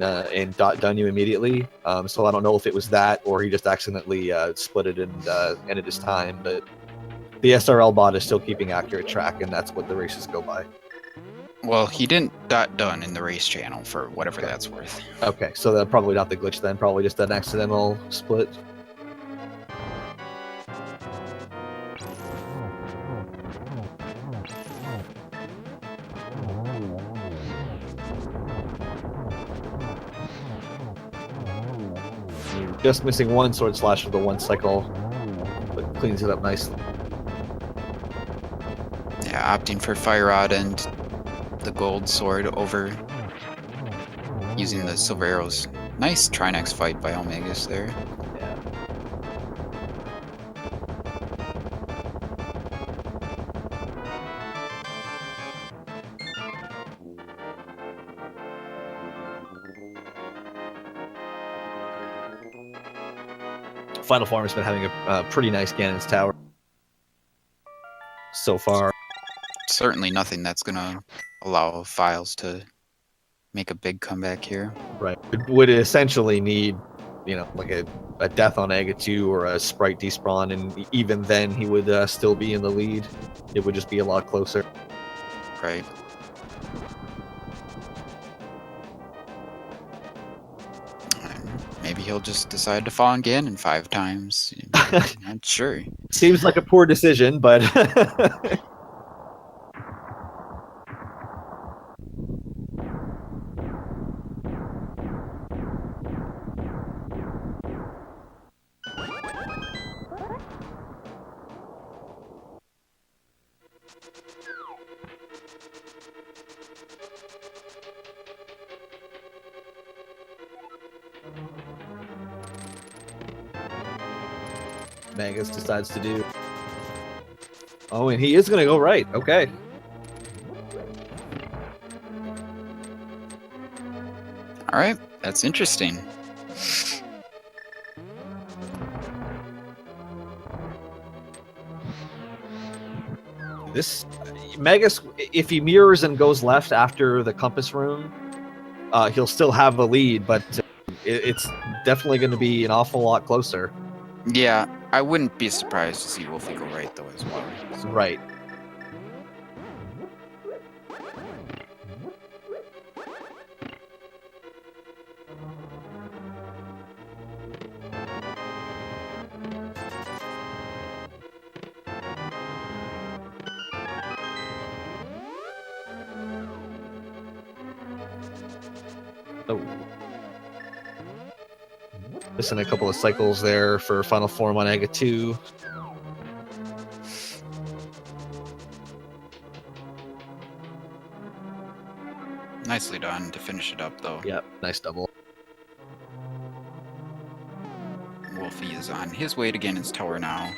done you immediately. So I don't know if it was that or he just accidentally split it and ended his time. But the SRL bot is still keeping accurate track, and that's what the races go by. Well, he didn't done in the race channel for whatever that's worth. Okay, so that's probably not the glitch then. Probably just an accidental split. Just missing one sword slash with the one cycle, but cleans it up nicely. Yeah, Yeah, opting for Fire Rod and the gold sword over using the silver arrows. Nice Trinex fight by eLmaGus there. Yeah. Final Form has been having a pretty nice Ganon's Tower so far. Certainly nothing that's going to allow Philes to make a big comeback here. Right. It would essentially need, you know, like a death on Aga 2 or a sprite despawn, and even then he would still be in the lead. It would just be a lot closer. Right. Maybe he'll just decide to fall on Ganon 5 times. Not sure. Seems like a poor decision, but Magus decides to do. Oh, and he is going to go right. Okay. All right, that's interesting. This Magus, if he mirrors and goes left after the compass rune, he'll still have a lead, but it's definitely going to be an awful lot closer. Yeah, I wouldn't be surprised to see Wulfy go right though as well. Right. Oh. Missing a couple of cycles there for Final Form on Aga 2. Nicely done to finish it up though. Yep, nice double. Wulfy is on his way to Ganon's Tower now.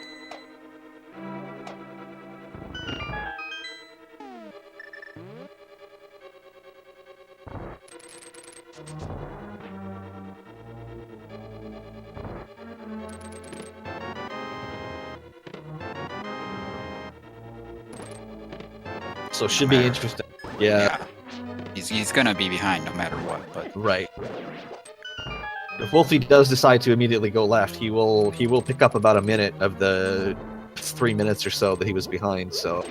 So should be interesting. Yeah. He's gonna be behind no matter what, but Right. If Wulfy does decide to immediately go left, he will pick up about a minute of the 3 minutes or so that he was behind, so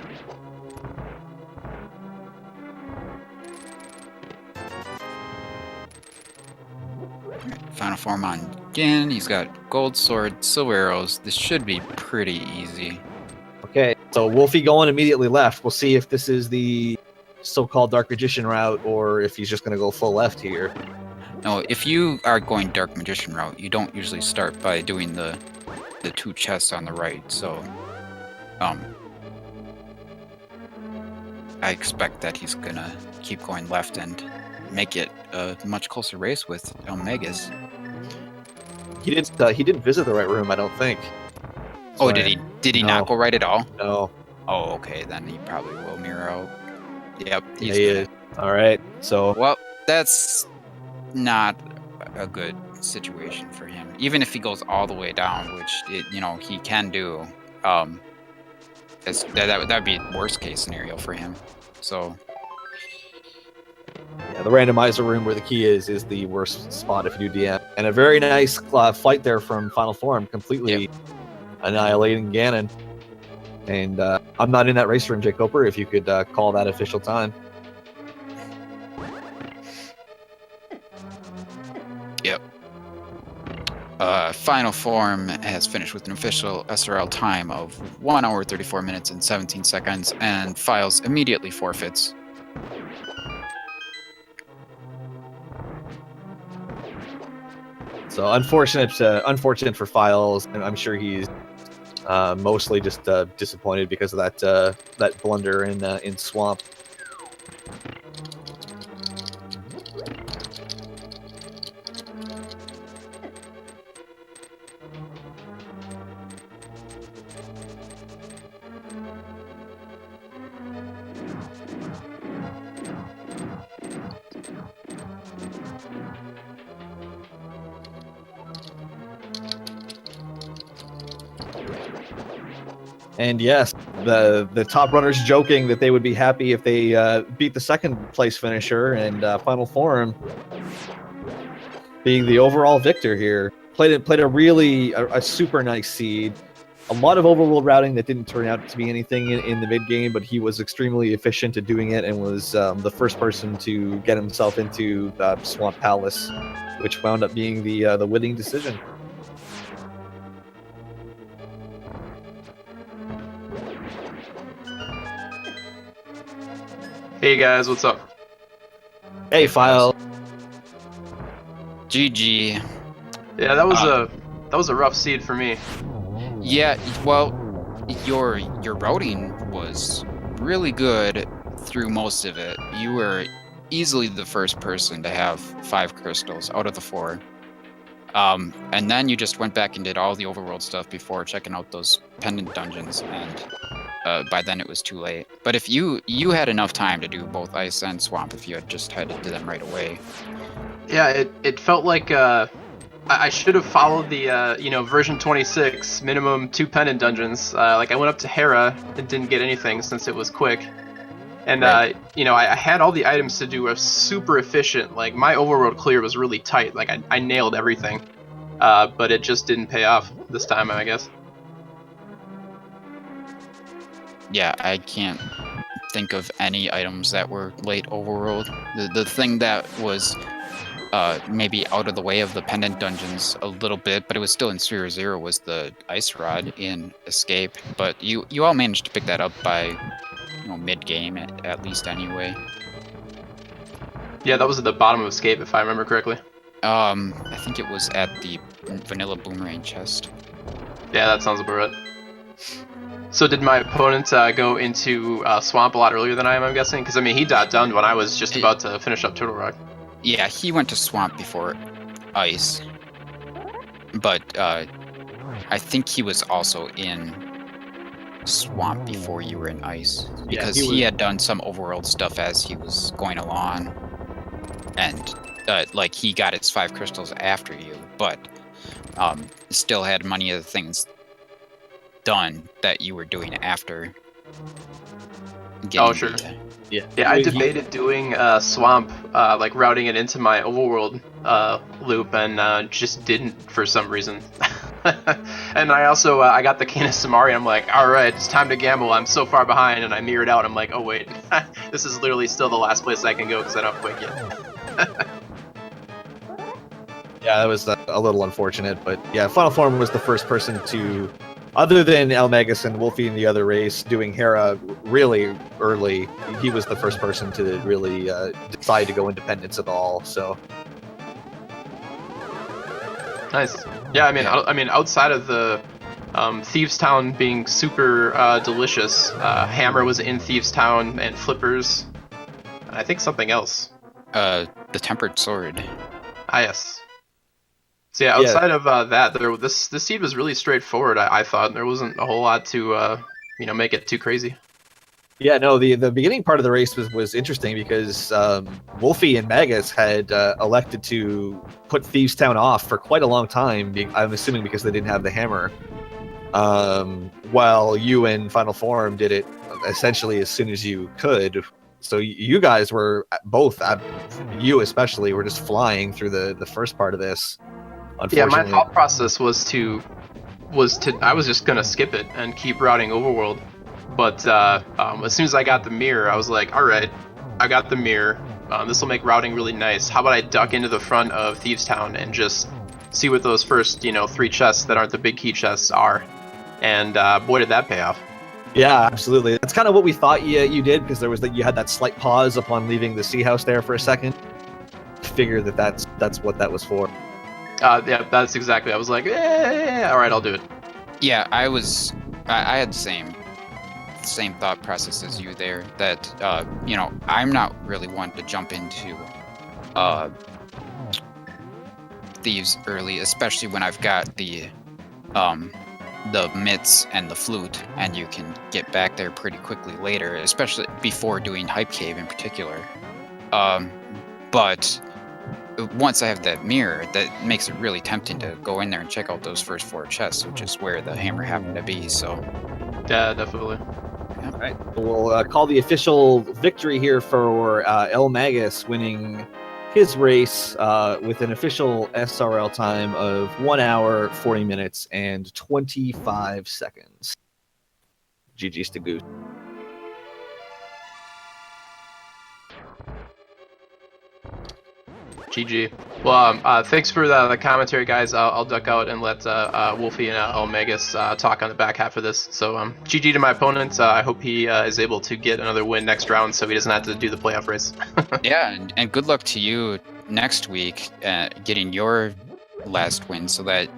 Final Form on again. He's got gold sword, silver arrows. This should be pretty easy. okay. So Wulfy going immediately left. We'll see if this is the so-called Dark Magician route or if he's just going to go full left here. No, if you are going Dark Magician route, you don't usually start by doing the 2 chests on the right. So, I expect that he's gonna keep going left and make it a much closer race with eLmaGus. He didn't visit the right room, I don't think. Oh, did he No. not go right at all? No. Oh, okay, then he probably will mirror out. Yep, He is. All right. So Well, that's not a good situation for him. Even if he goes all the way down, which he can do. That'd be worst case scenario for him. So yeah, the randomizer room where the key is the worst spot if you do DM. And a very nice fight there from Final Form, completely annihilating Ganon. And I'm not in that race room, Jake Coper, if you could call that official time. Yep. Final Form has finished with an official SRL time of 1 hour 34 minutes and 17 seconds, and Philes immediately forfeits. So unfortunate for Philes, and I'm sure he's Mostly just disappointed because of that blunder in Swamp. And yes, the top runners joking that they would be happy if they beat the second place finisher, and Final Form being the overall victor here. Played a really a super nice seed. A lot of overworld routing that didn't turn out to be anything in the mid game, but he was extremely efficient at doing it and was the first person to get himself into Swamp Palace, which wound up being the winning decision. Hey guys, what's up? Hey, Phile. GG. Yeah, that was a rough seed for me. Yeah, well, your routing was really good through most of it. You were easily the first person to have 5 crystals out of the 4. And then you just went back and did all the overworld stuff before checking out those pendant dungeons, and by then it was too late. But if you had enough time to do both Ice and Swamp if you had just had to do them right away. Yeah, it felt like I should have followed the version 26 minimum 2 pendant dungeons. Like I went up to Hera and didn't get anything since it was quick. And Right. I had all the items to do were super efficient. Like my overworld clear was really tight. Like I nailed everything. But it just didn't pay off this time, I guess. Yeah, I can't think of any items that were late overworld. The thing that was maybe out of the way of the pendant dungeons a little bit, but it was still in Sphere 0, was the Ice Rod in Escape. But you all managed to pick that up by mid-game at least anyway. Yeah, that was at the bottom of Escape, if I remember correctly. I think it was at the Vanilla Boomerang chest. Yeah, that sounds about right. So did my opponent go into Swamp a lot earlier than I am, I'm guessing? Because, I mean, he dot done when I was just about to finish up Turtle Rock. Yeah, he went to Swamp before Ice. But I think he was also in Swamp before you were in Ice. Because he had done some overworld stuff as he was going along. And, he got his 5 crystals after you, but still had many of the things done that you were doing after. Oh, sure. Yeah, I debated doing Swamp, routing it into my overworld loop, and just didn't for some reason. And I also I got the Cane of Samari, and I'm like, all right, it's time to gamble. I'm so far behind, and I mirrored out. I'm like, oh wait, this is literally still the last place I can go because I don't quit yet. Yeah, that was a little unfortunate, but yeah, Final Form was the first person to, other than eLmaGus and Wulfy in the other race, doing Hera really early. He was the first person to really decide to go independence at all. So nice. Yeah, I mean, outside of the Thieves Town being super delicious, Hammer was in Thieves Town, and Flippers, and I think something else. The Tempered Sword. Ah, yes. So yeah, outside of that, this seed was really straightforward. I thought there wasn't a whole lot to make it too crazy. yeah, no, the beginning part of the race was interesting because Wulfy and Magus had elected to put Thieves Town off for quite a long time. I'm assuming because they didn't have the hammer. While you and Final Form did it essentially as soon as you could. So you guys were both, you especially, were just flying through the first part of this. Yeah, my thought process was I was just gonna skip it and keep routing overworld, but as soon as I got the mirror, I was like, all right, I got the mirror. This will make routing really nice. How about I duck into the front of Thieves Town and just see what those first 3 chests that aren't the big key chests are, and boy did that pay off. Yeah, absolutely. That's kind of what we thought you did, because you had that slight pause upon leaving the sea house there for a second. Figure that's what that was for. Yeah, that's exactly. I was like, all right, I'll do it. Yeah, I had the same thought process as you there. That you know, I'm not really one to jump into thieves early, especially when I've got the mitts and the flute, and you can get back there pretty quickly later, especially before doing Hype Cave in particular. But once I have that mirror, that makes it really tempting to go in there and check out those first 4 chests, which is where the hammer happened to be. So Yeah, definitely. All right, we'll call the official victory here for eLmaGus winning his race with an official SRL time of 1 hour, 40 minutes, and 25 seconds. GG's to Goose. GG. Well, thanks for the commentary, guys. I'll duck out and let Wulfy and eLmaGus talk on the back half of this. So, GG to my opponent. I hope he is able to get another win next round, so he doesn't have to do the playoff race. yeah, and good luck to you next week getting your last win, so that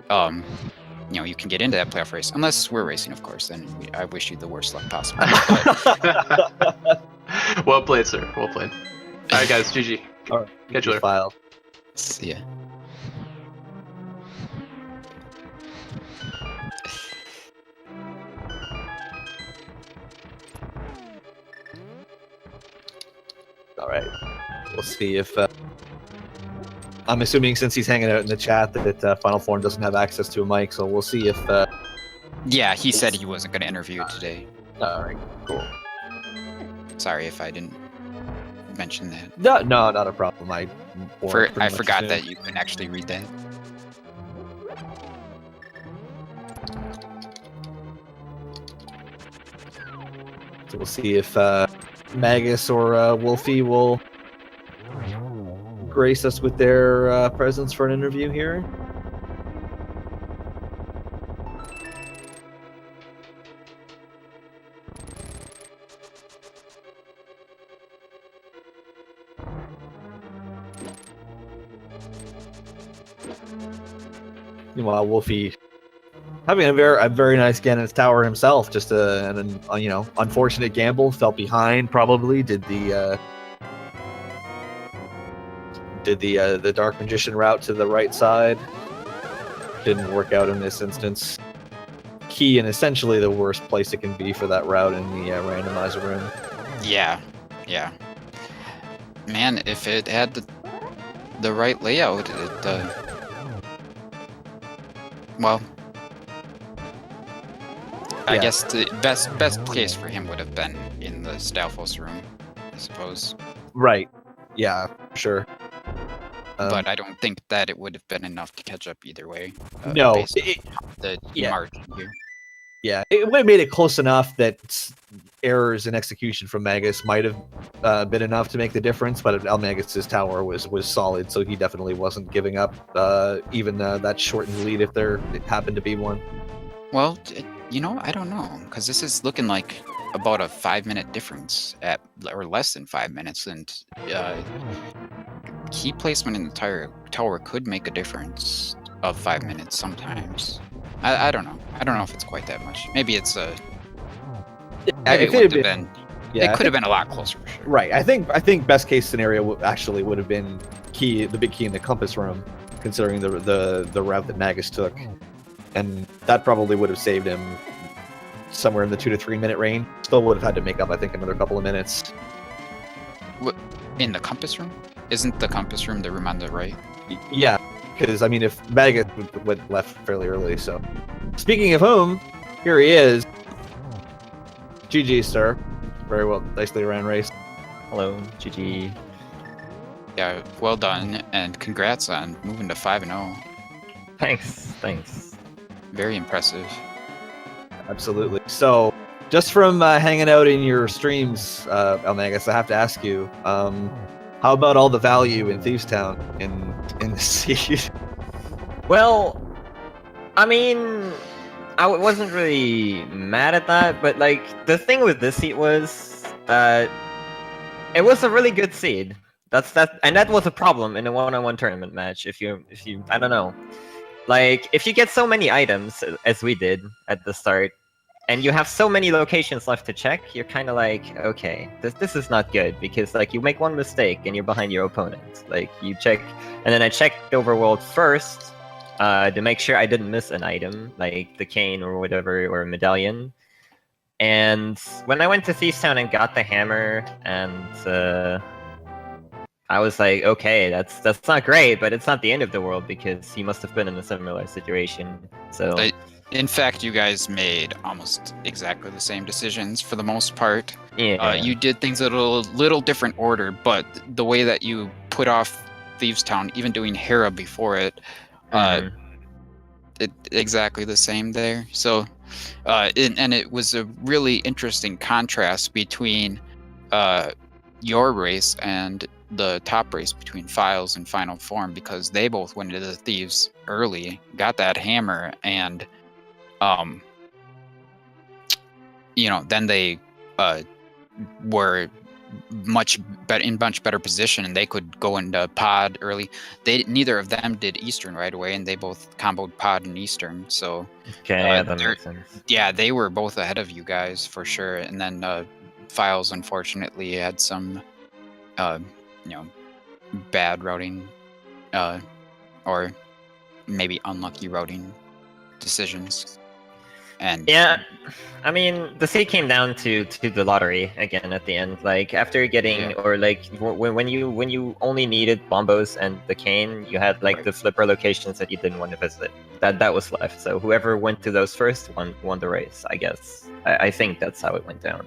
you know, you can get into that playoff race. Unless we're racing, of course. Then I wish you the worst luck possible. Well played, sir. Well played. All right, guys. GG. All right, catch you later. File. See ya. All right, we'll see if. I'm assuming since he's hanging out in the chat that Final Form doesn't have access to a mic, so we'll see if. Yeah, he said he wasn't going to interview today. All right, cool. Sorry if I didn't mention that. No, not a problem. I forgot that you can actually read that. So we'll see if Magus or Wulfy will grace us with their presence for an interview here. Meanwhile, Wulfy having a very nice Ganon's Tower himself. Just an unfortunate gamble. Fell behind. Probably did the Dark Magician route to the right side. Didn't work out in this instance. Key and essentially the worst place it can be for that route in the randomizer room. Yeah. Man, if it had the right layout, well, I guess the best place for him would have been in the Stalfos room, I suppose. Right. Yeah, sure. But I don't think that it would have been enough to catch up either way. No. The margin here. Yeah, it would have made it close enough that errors in execution from Magus might have been enough to make the difference, but eLmaGus's tower was solid, so he definitely wasn't giving up even that shortened lead if there happened to be one. Well, I don't know, because this is looking like about a 5-minute difference or less than 5 minutes, and key placement in the tower could make a difference of 5 minutes sometimes. I don't know. I don't know if it's quite that much. Maybe it's maybe it could have been. Yeah, it could have been a lot closer for sure. Right. I think best case scenario actually would have been the big key in the compass room, considering the route that Magus took, and that probably would have saved him somewhere in the 2 to 3 minute range. Still would have had to make up, I think, another couple of minutes. What, in the compass room? Isn't the compass room the room on the right? Yeah. Because, I mean, if Magus went left fairly early, so. Speaking of whom, here he is. GG, sir. Very well, nicely ran race. Hello, GG. Yeah, well done, and congrats on moving to 5-0. Thanks. Very impressive. Absolutely. So, just from hanging out in your streams, eLmaGus, I have to ask you, how about all the value in Thieves Town in the seed? Well, I mean, I wasn't really mad at that, but like the thing with this seed was that it was a really good seed. And that was a problem in a one-on-one tournament match. If you, I don't know, Like, if you get so many items, as we did at the start, and you have so many locations left to check, you're kind of like, okay, this is not good, because like you make one mistake and you're behind your opponent. Like you check, and then I checked overworld first to make sure I didn't miss an item, like the cane or whatever, or a medallion. And when I went to Thieves Town and got the hammer, and I was like, okay, that's not great, but it's not the end of the world, because he must have been in a similar situation. So. In fact, you guys made almost exactly the same decisions for the most part. Yeah. You did things in a little different order, but the way that you put off Thieves Town, even doing Hera before it, it exactly the same there. So, and it was a really interesting contrast between your race and the top race between Philes and Final Form, because they both went into the Thieves early, got that hammer, and then they were much better position, and they could go into pod early. Neither of them did Eastern right away, and they both comboed pod and Eastern. So okay, that makes sense. Yeah, they were both ahead of you guys for sure. And then Philes unfortunately had some bad routing or maybe unlucky routing decisions. And yeah, I mean, the seat came down to the lottery again at the end. Like after getting, or like when you only needed Bombos and the cane, you had like the flipper locations that you didn't want to visit. That was left. So whoever went to those first won the race. I guess. I think that's how it went down.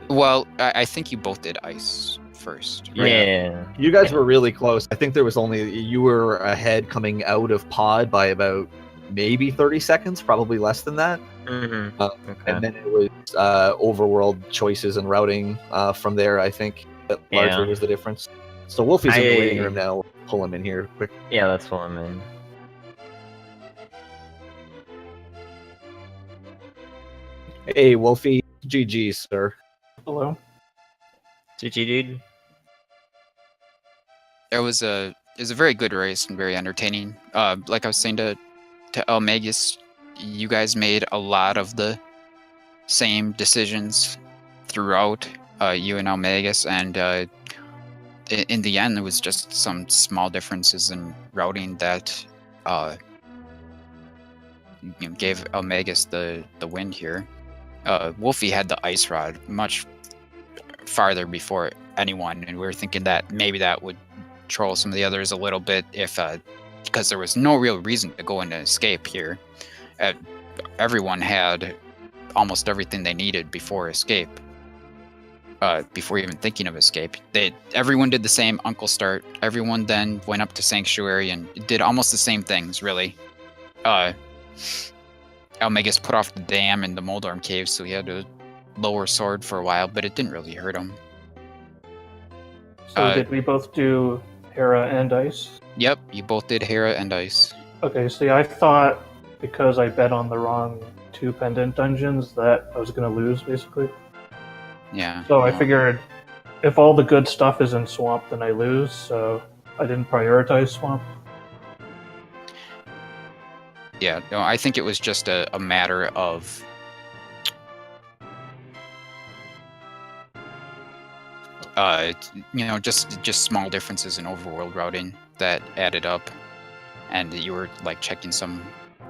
Well, I think you both did ice first. Right? Yeah. You guys were really close. I think there was only you were ahead coming out of pod by about maybe 30 seconds, probably less than that. Mm-hmm. Okay. And then it was overworld choices and routing from there, I think, that largely was the difference. So Wulfy's in the waiting room now. Pull him in here quick. Yeah, let's pull him in. Hey, Wulfy. GG, sir. Hello. GG, dude. It was a very good race and very entertaining. Like I was saying to eLmaGus, you guys made a lot of the same decisions throughout, you and eLmaGus, and in the end, there was just some small differences in routing that gave eLmaGus the win here. Wulfy had the ice rod much farther before anyone, and we were thinking that maybe that would troll some of the others a little bit if because there was no real reason to go into escape here. Everyone had almost everything they needed before escape. Before even thinking of escape, everyone did the same Uncle Start. Everyone then went up to Sanctuary and did almost the same things, really. eLmaGus put off the dam in the Moldorm Cave, so he had to lower sword for a while, but it didn't really hurt him. So did we both do Hera and Ice? Yep, you both did Hera and Ice. Okay, see, I thought because I bet on the wrong 2 Pendant dungeons that I was going to lose, basically. Yeah. So I figured if all the good stuff is in Swamp, then I lose, so I didn't prioritize Swamp. Yeah, no, I think it was just a matter of just small differences in overworld routing that added up, and you were like checking some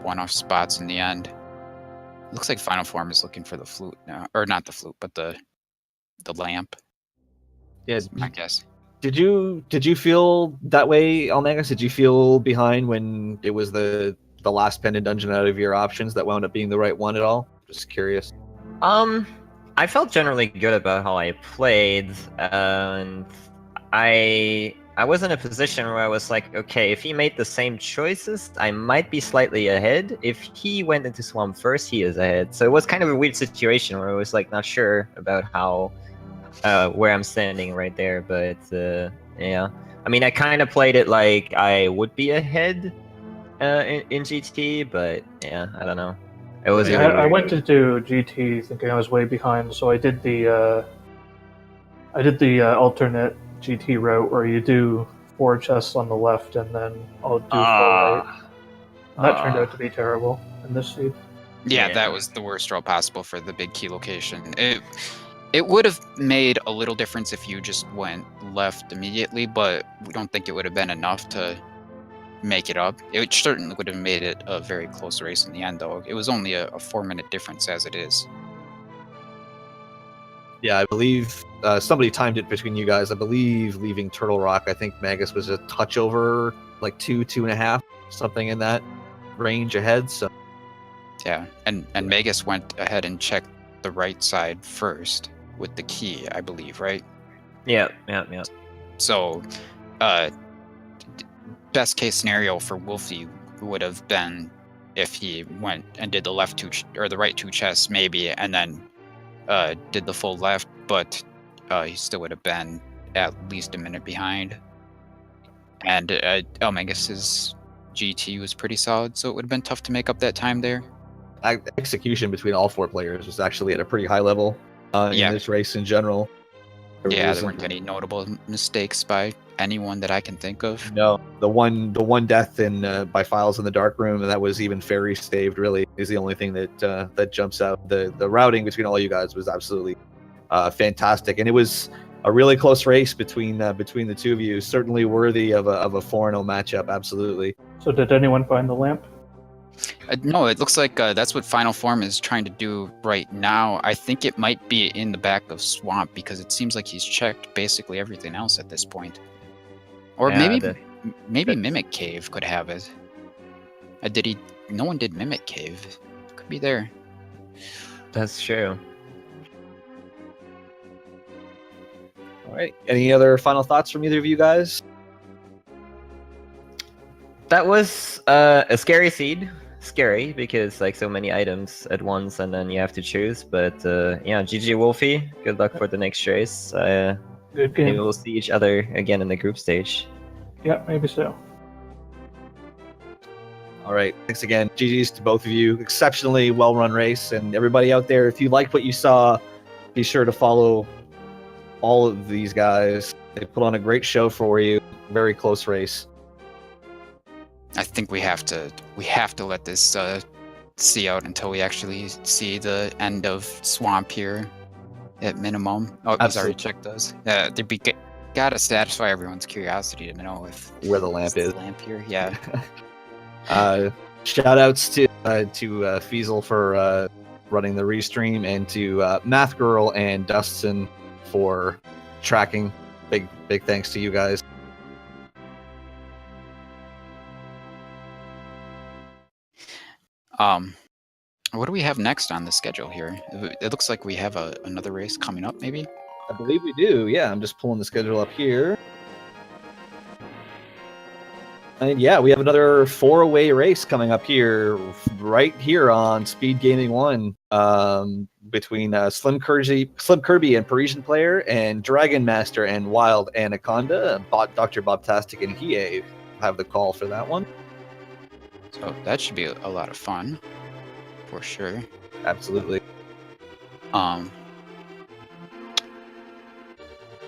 one-off spots in the end. Looks like Final Form is looking for the flute now, or not the flute, but the lamp. Yeah, I guess. Did you feel that way, eLmaGus? Did you feel behind when it was the last pendant dungeon out of your options that wound up being the right one at all? Just curious. I felt generally good about how I played, and I was in a position where I was like, okay, if he made the same choices, I might be slightly ahead. If he went into Swamp first, he is ahead. So it was kind of a weird situation where I was like not sure about how where I'm standing right there. But yeah, I mean, I kind of played it like I would be ahead in GT, but yeah, I don't know. It was. I went to do GT thinking I was way behind, so I did the alternate GT route where you do 4 chests on the left and then I'll do 4 right. That turned out to be terrible in this seed. Yeah, Yeah. that was the worst roll possible for the big key location. It would have made a little difference if you just went left immediately, but we don't think it would have been enough to make it up. It certainly would have made it a very close race in the end, though. It was only a 4-minute difference as it is. Yeah, I believe somebody timed it between you guys. I believe leaving Turtle Rock, I think Magus was a touch over, like 2.5, something in that range ahead. So Yeah, and Magus went ahead and checked the right side first with the key, I believe, right? Yeah. So, best case scenario for Wolfie would have been if he went and did the left or the right 2 chests maybe, and then did the full left, but he still would have been at least a minute behind. And eLmaGus's GT was pretty solid, so it would have been tough to make up that time there. execution between all 4 players was actually at a pretty high level in this race in general. There weren't any notable mistakes by anyone that I can think of. No, the one death in by Philes in the dark room, and that was even fairy saved. Really, is the only thing that jumps out. The routing between all you guys was absolutely fantastic, and it was a really close race between the two of you. Certainly worthy of a 4-0 matchup. Absolutely. So did anyone find the lamp? No, it looks like that's what Final Form is trying to do right now. I think it might be in the back of Swamp because it seems like he's checked basically everything else at this point. Or maybe Mimic Cave could have it. No one did Mimic Cave. Could be there. That's true. All right. Any other final thoughts from either of you guys? That was a scary seed. Scary because like so many items at once, and then you have to choose. But yeah, GG Wolfie. Good luck for the next race. Good game. Maybe we'll see each other again in the group stage. Yeah, maybe so. All right. Thanks again. GG's to both of you. Exceptionally well-run race. And everybody out there, if you liked what you saw, be sure to follow all of these guys. They put on a great show for you. Very close race. I think we have to let this see out until we actually see the end of Swamp here, at minimum. Oh, he's already checked those. Gotta satisfy everyone's curiosity to know if where the lamp is. Lamp here, yeah. Shout outs to Fiesel for running the restream, and to Math Girl and Dustin for tracking. Big thanks to you guys. What do we have next on the schedule here? It looks like we have another race coming up, maybe? I believe we do. Yeah, I'm just pulling the schedule up here. And yeah, we have another 4-away race coming up here, right here on Speed Gaming 1, between Slim Kirby and Parisian Player, and Dragon Master and Wild Anaconda. Dr. Bobtastic and Hiei have the call for that one. So that should be a lot of fun, for sure. Absolutely.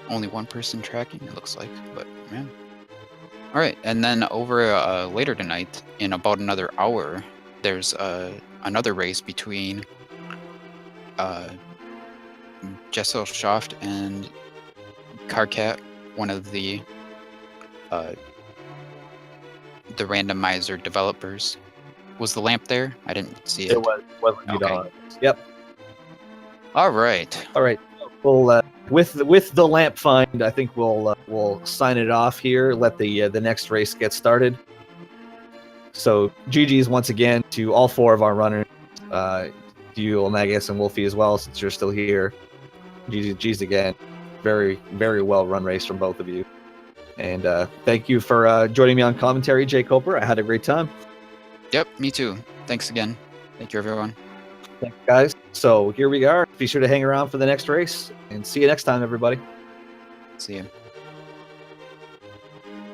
Only one person tracking, it looks like, but man. All right, and then over later tonight, in about another hour, there's another race between Jesselsoft and Carcat, one of the randomizer developers. Was the lamp there? I didn't see it. It was Okay. Yep. All right. We'll with the lamp find, I think we'll sign it off here. Let the next race get started. So GG's once again to all 4 of our runners, to you, eLmaGus, and Wolfie as well, since you're still here. GG's again. Very well run race from both of you. And thank you for joining me on commentary, Jay Coper. I had a great time. Yep, me too. Thanks again. Thank you, everyone. Thanks, guys. So here we are. Be sure to hang around for the next race, and see you next time, everybody. See you.